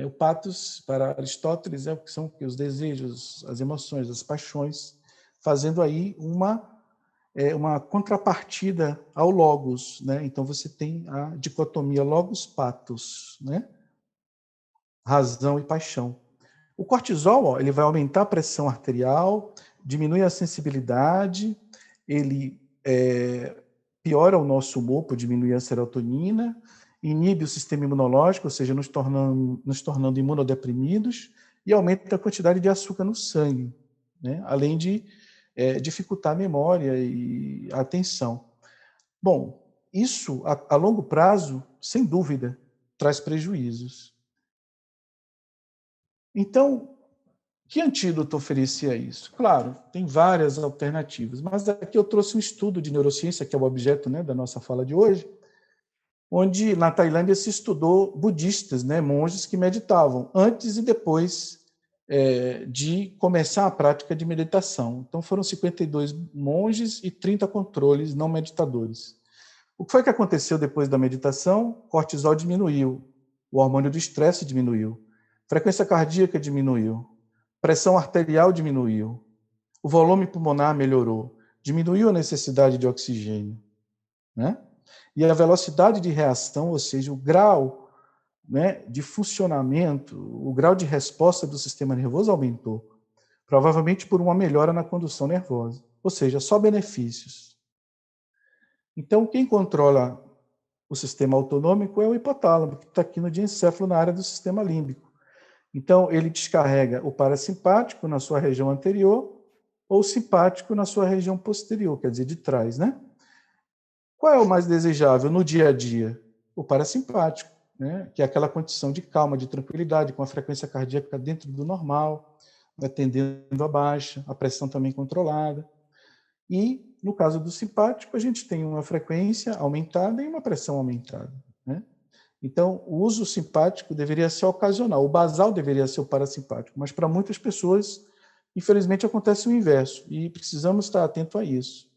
O patos, para Aristóteles, é o que são os desejos, as emoções, as paixões, fazendo aí uma contrapartida ao logos, né? Então você tem a dicotomia logos-patos, né? Razão e paixão. O cortisol, ele vai aumentar a pressão arterial, diminui a sensibilidade, ele piora o nosso humor por diminuir a serotonina, inibe o sistema imunológico, ou seja, nos tornando imunodeprimidos, e aumenta a quantidade de açúcar no sangue, né? Além de dificultar a memória e a atenção. Bom, isso, a longo prazo, sem dúvida, traz prejuízos. Então, que antídoto oferecia isso? Claro, tem várias alternativas, mas aqui eu trouxe um estudo de neurociência, que é o objeto, né, da nossa fala de hoje, onde na Tailândia se estudou budistas, né, monges que meditavam antes e depois de começar a prática de meditação. Então foram 52 monges e 30 controles não meditadores. O que foi que aconteceu depois da meditação? Cortisol diminuiu, o hormônio do estresse diminuiu, frequência cardíaca diminuiu, pressão arterial diminuiu, o volume pulmonar melhorou, diminuiu a necessidade de oxigênio, né? E a velocidade de reação, ou seja, o grau, né, de funcionamento, o grau de resposta do sistema nervoso aumentou, provavelmente por uma melhora na condução nervosa. Ou seja, só benefícios. Então, quem controla o sistema autonômico é o hipotálamo, que está aqui no diencéfalo, na área do sistema límbico. Então, ele descarrega o parasimpático na sua região anterior ou o simpático na sua região posterior, quer dizer, de trás, né? Qual é o mais desejável no dia a dia? O parasimpático, né? Que é aquela condição de calma, de tranquilidade, com a frequência cardíaca dentro do normal, né? Tendendo a baixa, a pressão também controlada. E, no caso do simpático, a gente tem uma frequência aumentada e uma pressão aumentada, né? Então, o uso simpático deveria ser ocasional, o basal deveria ser o parasimpático, mas para muitas pessoas, infelizmente, acontece o inverso, e precisamos estar atento a isso.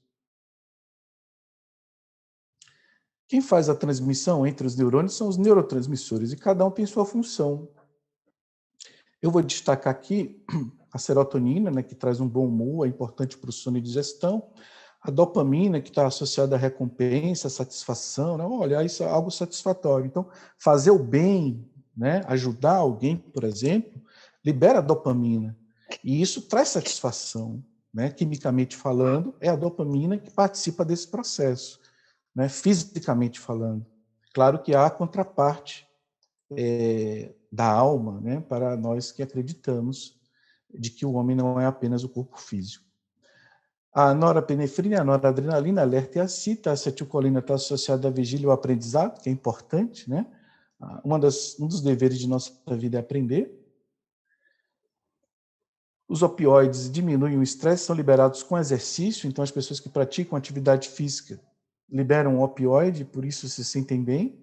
Quem faz a transmissão entre os neurônios são os neurotransmissores, e cada um tem sua função. Eu vou destacar aqui a serotonina, né, que traz um bom humor, é importante para o sono e digestão, a dopamina, que está associada à recompensa, à satisfação, né? Olha, isso é algo satisfatório. Então, fazer o bem, né, ajudar alguém, por exemplo, libera dopamina, e isso traz satisfação, né? Quimicamente falando, é a dopamina que participa desse processo, né, fisicamente falando. Claro que há a contraparte da alma, né, para nós que acreditamos de que o homem não é apenas o corpo físico. A norepinefrina, a noradrenalina, alerta e excita, a acetilcolina está associada à vigília e ao aprendizado, que é importante, né? Um dos deveres de nossa vida é aprender. Os opioides diminuem o estresse, são liberados com exercício, então as pessoas que praticam atividade física liberam opioide, por isso se sentem bem.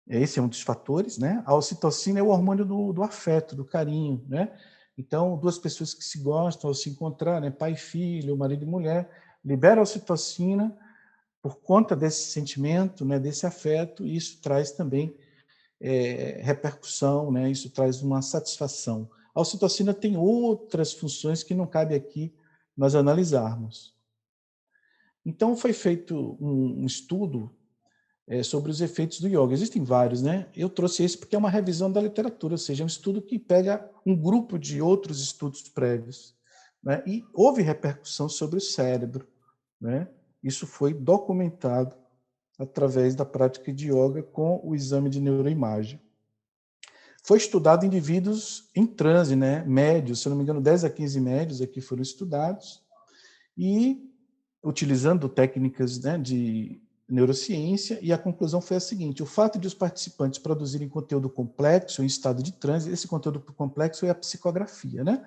Esse é um dos fatores, né? A ocitocina é o hormônio do afeto, do carinho, né? Então, duas pessoas que se gostam, ao se encontrar, né? Pai e filho, marido e mulher, libera a ocitocina por conta desse sentimento, né? Desse afeto, e isso traz também repercussão, né? Isso traz uma satisfação. A ocitocina tem outras funções que não cabe aqui nós analisarmos. Então, foi feito um estudo sobre os efeitos do yoga. Existem vários, né? Eu trouxe esse porque é uma revisão da literatura, ou seja, é um estudo que pega um grupo de outros estudos prévios, né? E houve repercussão sobre o cérebro, né? Isso foi documentado através da prática de yoga com o exame de neuroimagem. Foi estudado indivíduos em transe, né? Médios, se não me engano, 10 a 15 médios aqui foram estudados, e utilizando técnicas, né, de neurociência, e a conclusão foi a seguinte: o fato de os participantes produzirem conteúdo complexo em estado de transe, esse conteúdo complexo é a psicografia, né?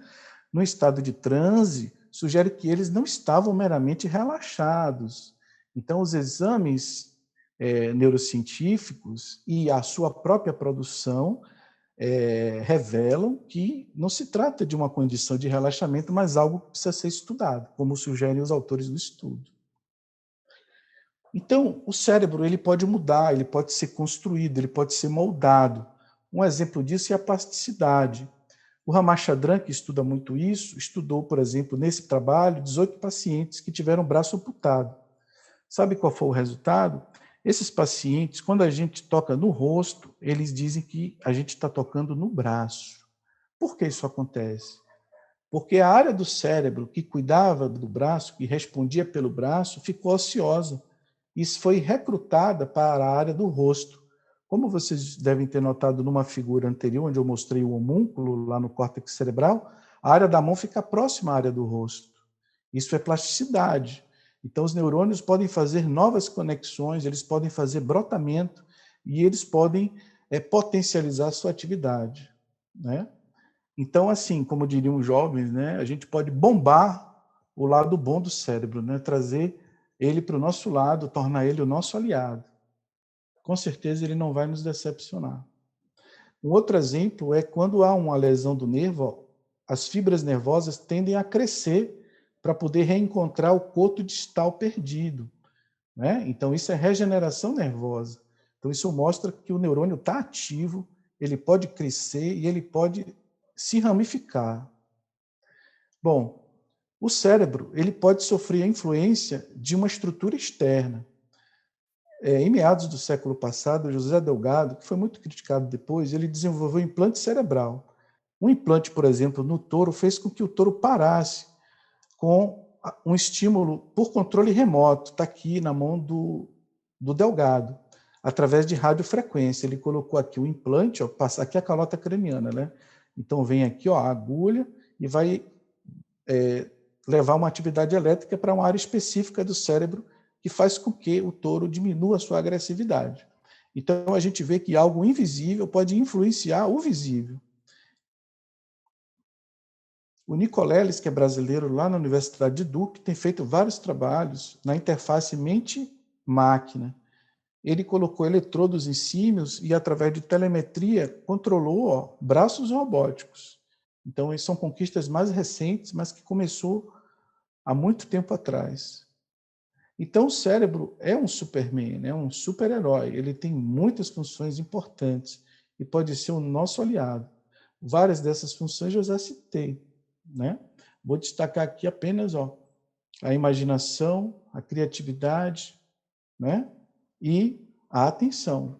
No estado de transe, sugere que eles não estavam meramente relaxados. Então, os exames neurocientíficos e a sua própria produção revelam que não se trata de uma condição de relaxamento, mas algo que precisa ser estudado, como sugerem os autores do estudo. Então, o cérebro ele pode mudar, ele pode ser construído, ele pode ser moldado. Um exemplo disso é a plasticidade. O Ramachandran, que estuda muito isso, estudou, por exemplo, nesse trabalho, 18 pacientes que tiveram o braço amputado. Sabe qual foi o resultado? Esses pacientes, quando a gente toca no rosto, eles dizem que a gente está tocando no braço. Por que isso acontece? Porque a área do cérebro que cuidava do braço, que respondia pelo braço, ficou ociosa. Isso foi recrutada para a área do rosto. Como vocês devem ter notado numa figura anterior, onde eu mostrei o homúnculo lá no córtex cerebral, a área da mão fica próxima à área do rosto. Isso é plasticidade. Então, os neurônios podem fazer novas conexões, eles podem fazer brotamento e eles podem potencializar a sua atividade, né? Então, assim, como diriam os jovens, né, a gente pode bombar o lado bom do cérebro, né, trazer ele para o nosso lado, tornar ele o nosso aliado. Com certeza ele não vai nos decepcionar. Um outro exemplo é quando há uma lesão do nervo, as fibras nervosas tendem a crescer para poder reencontrar o coto distal perdido, né? Então, isso é regeneração nervosa. Então, isso mostra que o neurônio está ativo, ele pode crescer e ele pode se ramificar. Bom, o cérebro ele pode sofrer a influência de uma estrutura externa. Em meados do século passado, José Delgado, que foi muito criticado depois, ele desenvolveu um implante cerebral. Um implante, por exemplo, no touro, fez com que o touro parasse com um estímulo por controle remoto, está aqui na mão do Delgado, através de radiofrequência. Ele colocou aqui o implante, ó, passa aqui a calota craniana, né? Então vem aqui, ó, a agulha e vai levar uma atividade elétrica para uma área específica do cérebro que faz com que o touro diminua a sua agressividade. Então a gente vê que algo invisível pode influenciar o visível. O Nicoleles, que é brasileiro lá na Universidade de Duke, tem feito vários trabalhos na interface mente-máquina. Ele colocou eletrodos em símios e, através de telemetria, controlou braços robóticos. Então, são conquistas mais recentes, mas que começou há muito tempo atrás. Então, o cérebro é um Superman, é um super-herói. Ele tem muitas funções importantes e pode ser o nosso aliado. Várias dessas funções eu já citei, né? Vou destacar aqui apenas a imaginação, a criatividade, né? E a atenção.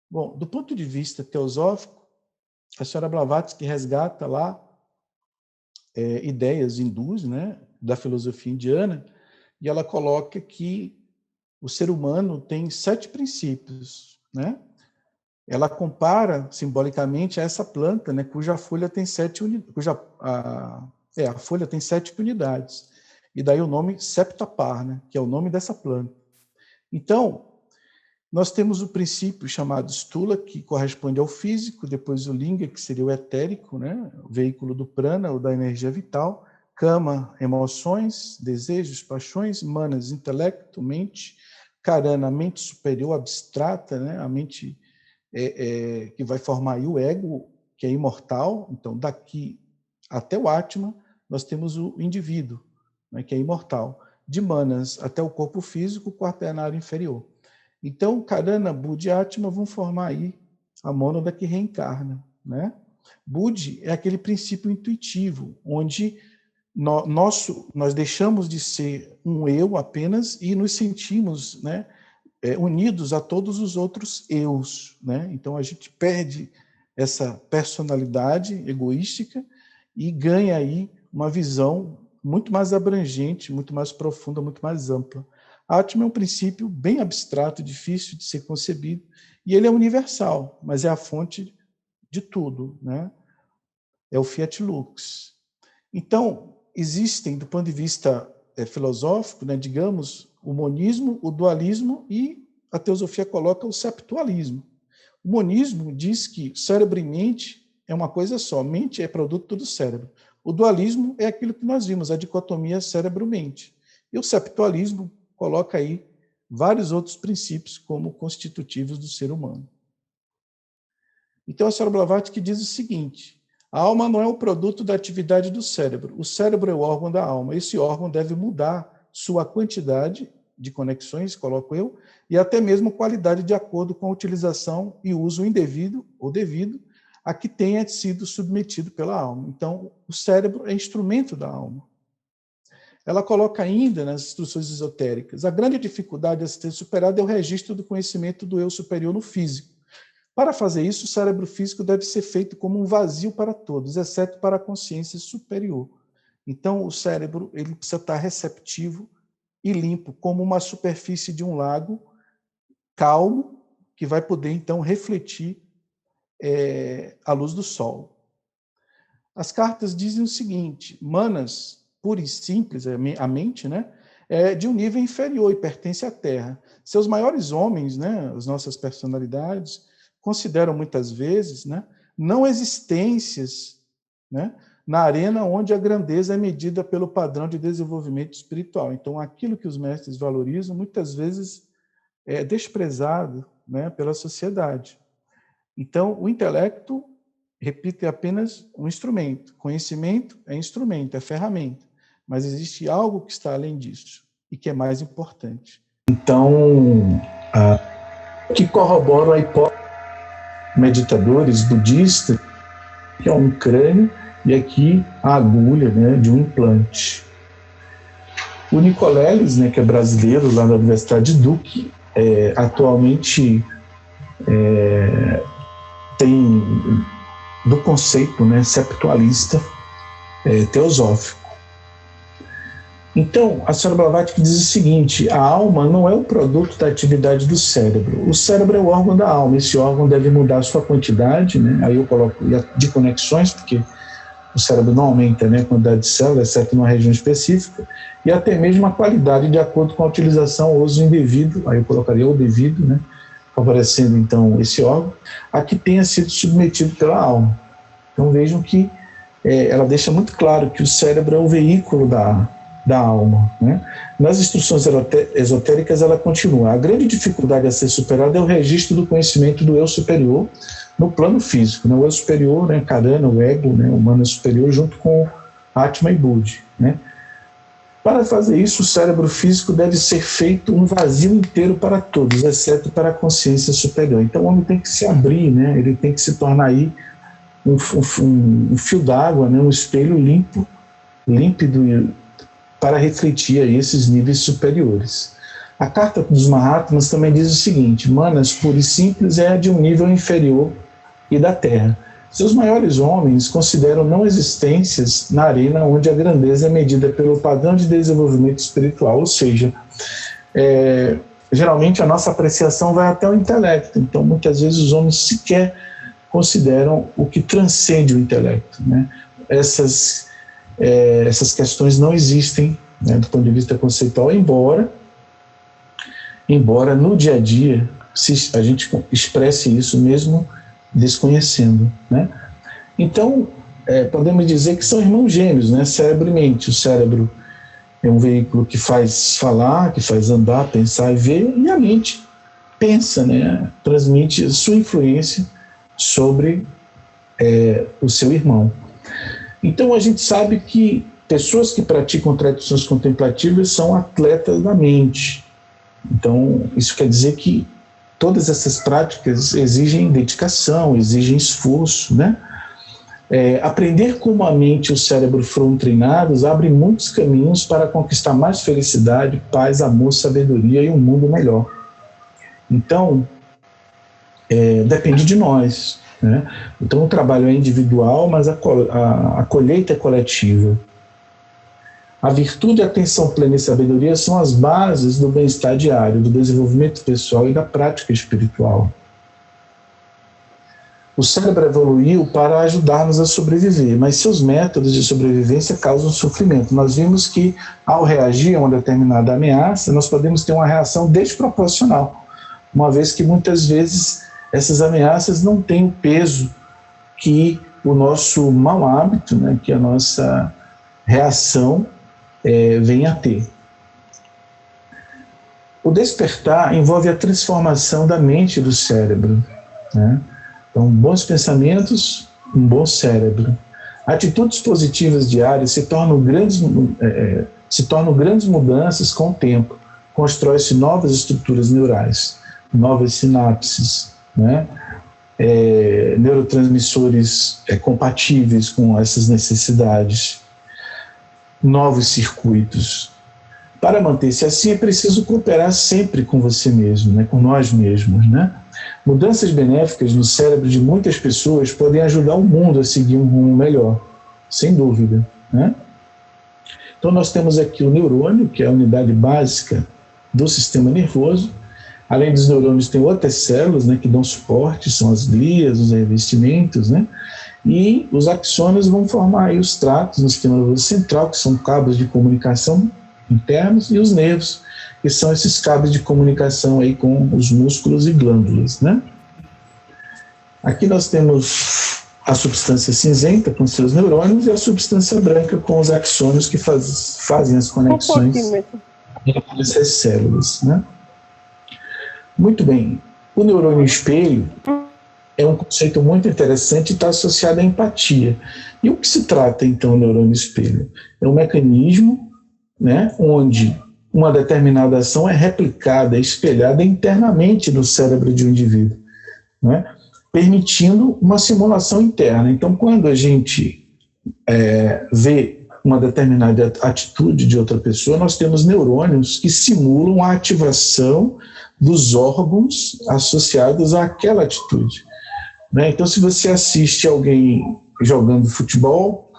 Bom, do ponto de vista teosófico, a senhora Blavatsky resgata lá ideias hindus, né, da filosofia indiana, e ela coloca que o ser humano tem 7 princípios, né? Ela compara simbolicamente a essa planta, né, cuja folha tem 7 unidades, a folha tem 7 unidades. E daí o nome septapar, né, que é o nome dessa planta. Então, nós temos o princípio chamado stula, que corresponde ao físico, depois o linga, que seria o etérico, né, o veículo do prana, ou da energia vital, kama, emoções, desejos, paixões, manas, intelecto, mente, karana, mente superior, abstrata, né, a mente que vai formar aí o ego, que é imortal. Então, daqui até o Atma, nós temos o indivíduo, né, que é imortal. De manas até o corpo físico, o quaternário inferior. Então, Karana, Buddha e Atma vão formar aí a mônada que reencarna, né? Buddha é aquele princípio intuitivo, onde nós deixamos de ser um eu apenas e nos sentimos, né, unidos a todos os outros eus, né? Então a gente perde essa personalidade egoística e ganha aí uma visão muito mais abrangente, muito mais profunda, muito mais ampla. Atma é um princípio bem abstrato, difícil de ser concebido, e ele é universal, mas é a fonte de tudo, né? É o Fiat Lux. Então, existem, do ponto de vista filosófico, né, digamos, o monismo, o dualismo, e a teosofia coloca o septualismo. O monismo diz que cérebro e mente é uma coisa só, mente é produto do cérebro. O dualismo é aquilo que nós vimos, a dicotomia cérebro-mente. E o septualismo coloca aí vários outros princípios como constitutivos do ser humano. Então, a senhora Blavatsky diz o seguinte: a alma não é o produto da atividade do cérebro. O cérebro é o órgão da alma. Esse órgão deve mudar sua quantidade de conexões, coloco eu, e até mesmo qualidade de acordo com a utilização e uso indevido ou devido a que tenha sido submetido pela alma. Então, o cérebro é instrumento da alma. Ela coloca ainda nas instruções esotéricas: a grande dificuldade a ser superada é o registro do conhecimento do eu superior no físico. Para fazer isso, o cérebro físico deve ser feito como um vazio para todos, exceto para a consciência superior. Então, o cérebro ele precisa estar receptivo e limpo, como uma superfície de um lago calmo, que vai poder, então, refletir a luz do sol. As cartas dizem o seguinte: manas pura e simples, a mente, né, é de um nível inferior e pertence à Terra. Seus maiores homens, né, as nossas personalidades, consideram muitas vezes, né, não existências, né, na arena onde a grandeza é medida pelo padrão de desenvolvimento espiritual. Então, aquilo que os mestres valorizam, muitas vezes é desprezado, né, pela sociedade. Então, o intelecto, repito, é apenas um instrumento. Conhecimento é instrumento, é ferramenta. Mas existe algo que está além disso e que é mais importante. Então, que corroboram a hipótese de meditadores budistas, que é um crânio e aqui a agulha, né, de um implante. O Nicoleles, né, que é brasileiro, lá da Universidade de Duke, atualmente tem do conceito, né, septualista teosófico. Então, a senhora Blavatsky diz o seguinte: a alma não é o produto da atividade do cérebro. O cérebro é o órgão da alma. Esse órgão deve mudar a sua quantidade, né? Aí eu coloco de conexões, porque o cérebro não aumenta, né, a quantidade de células, exceto numa região específica, e até mesmo a qualidade de acordo com a utilização ou uso indevido, aí eu colocaria o devido, né, favorecendo então esse órgão, a que tenha sido submetido pela alma. Então vejam que ela deixa muito claro que o cérebro é o veículo da alma, né? Nas instruções esotéricas ela continua: a grande dificuldade a ser superada é o registro do conhecimento do eu superior no plano físico, né? O eu superior, né, Karana, o ego, né, o humano superior, junto com Atma e Budi, né? Para fazer isso, o cérebro físico deve ser feito um vazio inteiro para todos, exceto para a consciência superior. Então o homem tem que se abrir, né? Ele tem que se tornar aí um fio d'água, né? Um espelho límpido, para refletir aí esses níveis superiores. A Carta dos Mahatmas também diz o seguinte: Manas, pura e simples, é de um nível inferior e da Terra. Seus maiores homens consideram não existências na arena onde a grandeza é medida pelo padrão de desenvolvimento espiritual, ou seja, geralmente a nossa apreciação vai até o intelecto. Então, muitas vezes os homens sequer consideram o que transcende o intelecto, né? Essas questões não existem, né, do ponto de vista conceitual, embora no dia a dia a gente expresse isso mesmo desconhecendo, né? Então, podemos dizer que são irmãos gêmeos, né? Cérebro e mente. O cérebro é um veículo que faz falar, que faz andar, pensar e ver, e a mente pensa, né? Transmite sua influência sobre o seu irmão. Então, a gente sabe que pessoas que praticam tradições contemplativas são atletas da mente. Então, isso quer dizer que todas essas práticas exigem dedicação, exigem esforço, né? Aprender como a mente e o cérebro foram treinados abre muitos caminhos para conquistar mais felicidade, paz, amor, sabedoria e um mundo melhor. Então, depende de nós, né? Então, o trabalho é individual, mas a colheita é coletiva. A virtude, a atenção plena e sabedoria são as bases do bem-estar diário, do desenvolvimento pessoal e da prática espiritual. O cérebro evoluiu para ajudar-nos a sobreviver, mas seus métodos de sobrevivência causam sofrimento. Nós vimos que, ao reagir a uma determinada ameaça, nós podemos ter uma reação desproporcional, uma vez que muitas vezes essas ameaças não têm o peso que o nosso mau hábito, né, que a nossa reação vem a ter. O despertar envolve a transformação da mente e do cérebro, né? Então, bons pensamentos, um bom cérebro. Atitudes positivas diárias se tornam grandes mudanças com o tempo. Constrói-se novas estruturas neurais, novas sinapses, né? Neurotransmissores compatíveis com essas necessidades, novos circuitos. Para manter-se assim, é preciso cooperar sempre com você mesmo, né? Com nós mesmos, né? Mudanças benéficas no cérebro de muitas pessoas podem ajudar o mundo a seguir um rumo melhor, sem dúvida, né? Então nós temos aqui o neurônio, que é a unidade básica do sistema nervoso. Além dos neurônios, tem outras células, né, que dão suporte, são as glias, os revestimentos, né? e os axônios vão formar aí os tratos no sistema nervoso central, que são cabos de comunicação internos, e os nervos, que são esses cabos de comunicação aí com os músculos e glândulas, né? Aqui nós temos a substância cinzenta com seus neurônios e a substância branca com os axônios que fazem as conexões entre essas células, né? Muito bem. O neurônio espelho é um conceito muito interessante e está associado à empatia. E o que se trata, então, o neurônio espelho? É um mecanismo, né, onde uma determinada ação é replicada, espelhada internamente no cérebro de um indivíduo, né, permitindo uma simulação interna. Então, quando a gente vê uma determinada atitude de outra pessoa, nós temos neurônios que simulam a ativação dos órgãos associados àquela atitude, né? Então, se você assiste alguém jogando futebol,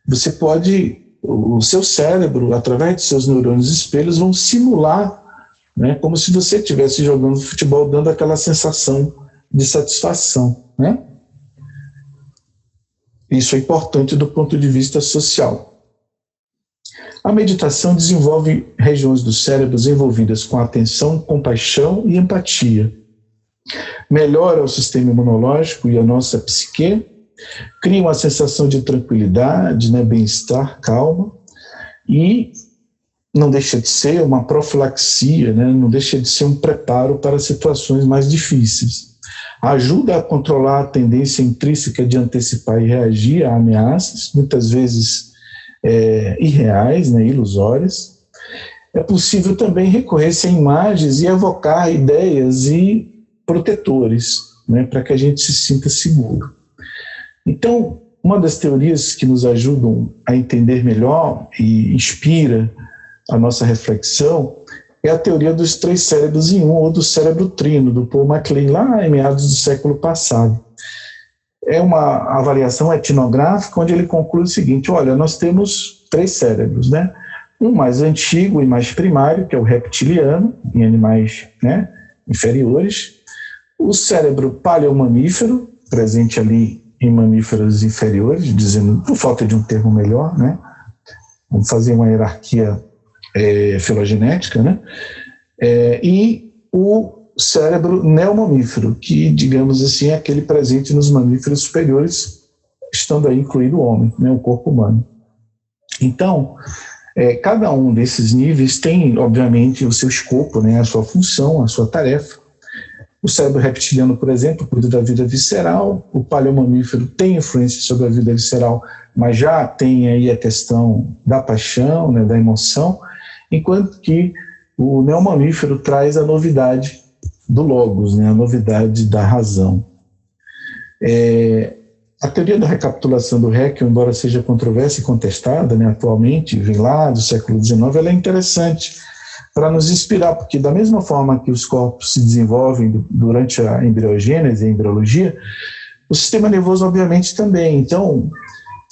você pode, o seu cérebro, através de seus neurônios espelhos, vão simular, né, como se você estivesse jogando futebol, dando aquela sensação de satisfação, né? Isso é importante do ponto de vista social. A meditação desenvolve regiões do cérebro envolvidas com atenção, compaixão e empatia. Melhora o sistema imunológico e a nossa psique, cria uma sensação de tranquilidade, né, bem-estar, calma, e não deixa de ser uma profilaxia, né, não deixa de ser um preparo para situações mais difíceis. Ajuda a controlar a tendência intrínseca de antecipar e reagir a ameaças, muitas vezes irreais, né, ilusórias. É possível também recorrer-se a imagens e evocar ideias e protetores, né, para que a gente se sinta seguro. Então, uma das teorias que nos ajudam a entender melhor e inspira a nossa reflexão é a teoria dos 3 cérebros em um, ou do cérebro trino, do Paul MacLean, lá em meados do século passado. É uma avaliação etnográfica onde ele conclui o seguinte: olha, nós temos 3 cérebros, né? Um mais antigo e mais primário, que é o reptiliano, em animais, né, inferiores. O cérebro paleomamífero, presente ali em mamíferos inferiores, dizendo, por falta de um termo melhor, né? Vamos fazer uma hierarquia filogenética, né? E o cérebro neomamífero, que, digamos assim, é aquele presente nos mamíferos superiores, estando aí incluído o homem, né, o corpo humano. Então, cada um desses níveis tem, obviamente, o seu escopo, né, a sua função, a sua tarefa. O cérebro reptiliano, por exemplo, cuida da vida visceral, o paleomamífero tem influência sobre a vida visceral, mas já tem aí a questão da paixão, né, da emoção, enquanto que o neomamífero traz a novidade do logos, né, a novidade da razão. A teoria da recapitulação do Haeckel, embora seja controversa e contestada, né, atualmente, vem lá do século XIX, ela é interessante para nos inspirar, porque da mesma forma que os corpos se desenvolvem durante a embriogênese, a embriologia, o sistema nervoso obviamente também. Então,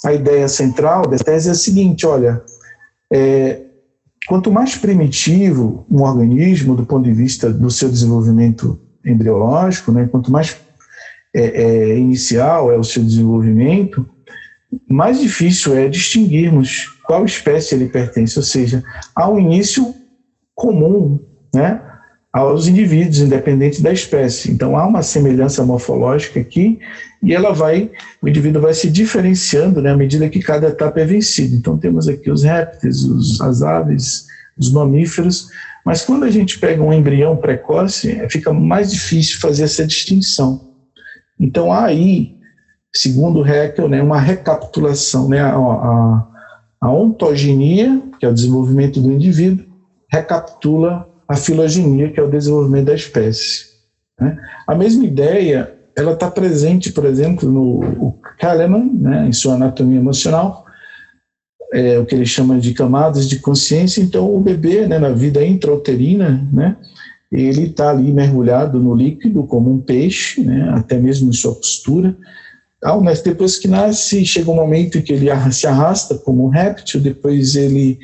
a ideia central da tese é a seguinte: olha, quanto mais primitivo um organismo do ponto de vista do seu desenvolvimento embriológico, né, quanto mais inicial é o seu desenvolvimento, mais difícil é distinguirmos qual espécie ele pertence, ou seja, há um início comum, né, aos indivíduos, independente da espécie. Então há uma semelhança morfológica aqui e o indivíduo vai se diferenciando, né, à medida que cada etapa é vencida. Então temos aqui os répteis, as aves, os mamíferos, mas quando a gente pega um embrião precoce, fica mais difícil fazer essa distinção. Então há aí, segundo Haeckel, né, uma recapitulação, né, a ontogenia, que é o desenvolvimento do indivíduo, recapitula a filogenia, que é o desenvolvimento da espécie, né? A mesma ideia ela está presente, por exemplo, no Kahneman, né, em sua anatomia emocional, o que ele chama de camadas de consciência. Então, o bebê, né, na vida intrauterina, né, ele está ali mergulhado no líquido como um peixe, né, até mesmo em sua postura. Mas depois que nasce, chega um momento em que ele se arrasta como um réptil, depois ele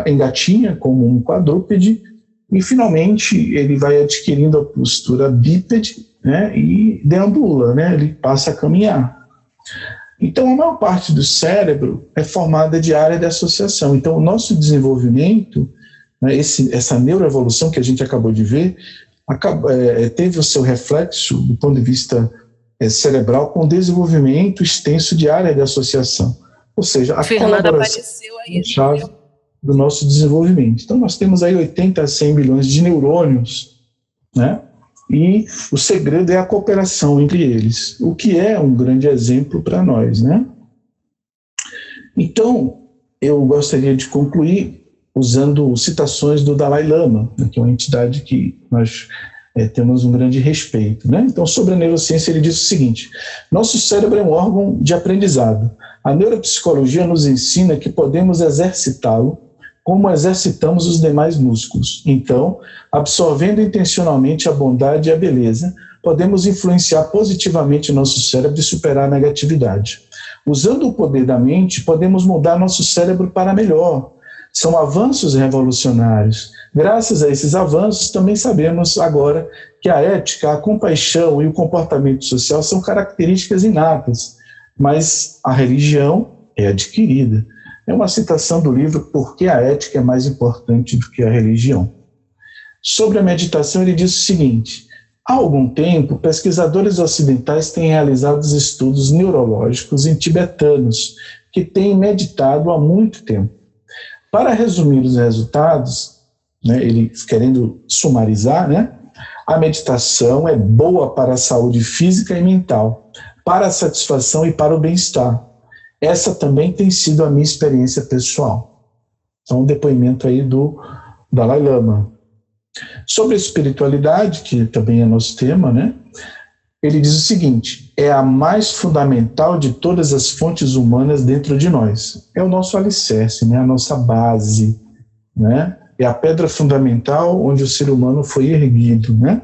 engatinha como um quadrúpede, e finalmente ele vai adquirindo a postura bípede, né, e deambula, né, ele passa a caminhar. Então, a maior parte do cérebro é formada de área de associação. Então, o nosso desenvolvimento, né, essa neuroevolução que a gente acabou de ver, teve o seu reflexo, do ponto de vista cerebral, com o desenvolvimento extenso de área de associação. Ou seja, a colaboração é a chave do nosso desenvolvimento. Então, nós temos aí 80 a 100 bilhões de neurônios, né? E o segredo é a cooperação entre eles, o que é um grande exemplo para nós, né? Então, eu gostaria de concluir usando citações do Dalai Lama, né, que é uma entidade que nós temos um grande respeito, né? Então, sobre a neurociência, ele diz o seguinte: nosso cérebro é um órgão de aprendizado. A neuropsicologia nos ensina que podemos exercitá-lo como exercitamos os demais músculos. Então, absorvendo intencionalmente a bondade e a beleza, podemos influenciar positivamente nosso cérebro e superar a negatividade. Usando o poder da mente, podemos mudar nosso cérebro para melhor. São avanços revolucionários. Graças a esses avanços, também sabemos agora que a ética, a compaixão e o comportamento social são características inatas, mas a religião é adquirida. É uma citação do livro Por que a Ética é Mais Importante do que a Religião. Sobre a meditação, ele diz o seguinte: há algum tempo, pesquisadores ocidentais têm realizado estudos neurológicos em tibetanos que têm meditado há muito tempo. Para resumir os resultados, né, ele querendo sumarizar, né, a meditação é boa para a saúde física e mental, para a satisfação e para o bem-estar. Essa também tem sido a minha experiência pessoal. Então, um depoimento aí do Dalai Lama. Sobre a espiritualidade, que também é nosso tema, né? Ele diz o seguinte: é a mais fundamental de todas as fontes humanas dentro de nós. É o nosso alicerce, né? A nossa base, né? É a pedra fundamental onde o ser humano foi erguido, né?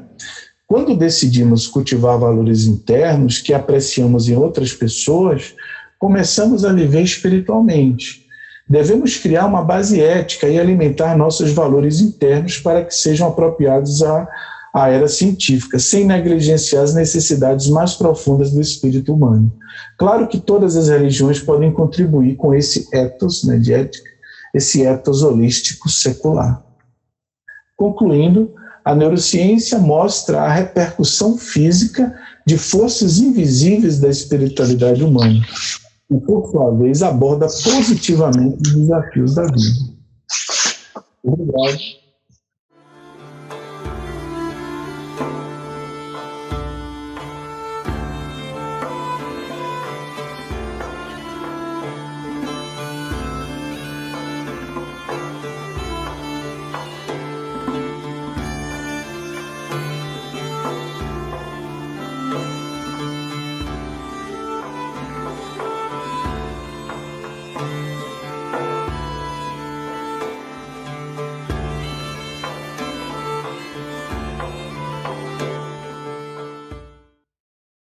Quando decidimos cultivar valores internos que apreciamos em outras pessoas, começamos a viver espiritualmente. Devemos criar uma base ética e alimentar nossos valores internos para que sejam apropriados à era científica, sem negligenciar as necessidades mais profundas do espírito humano. Claro que todas as religiões podem contribuir com esse ethos, né, de ética, esse ethos holístico secular. Concluindo, a neurociência mostra a repercussão física de forças invisíveis da espiritualidade humana, e, por sua vez, aborda positivamente os desafios da vida. Obrigado.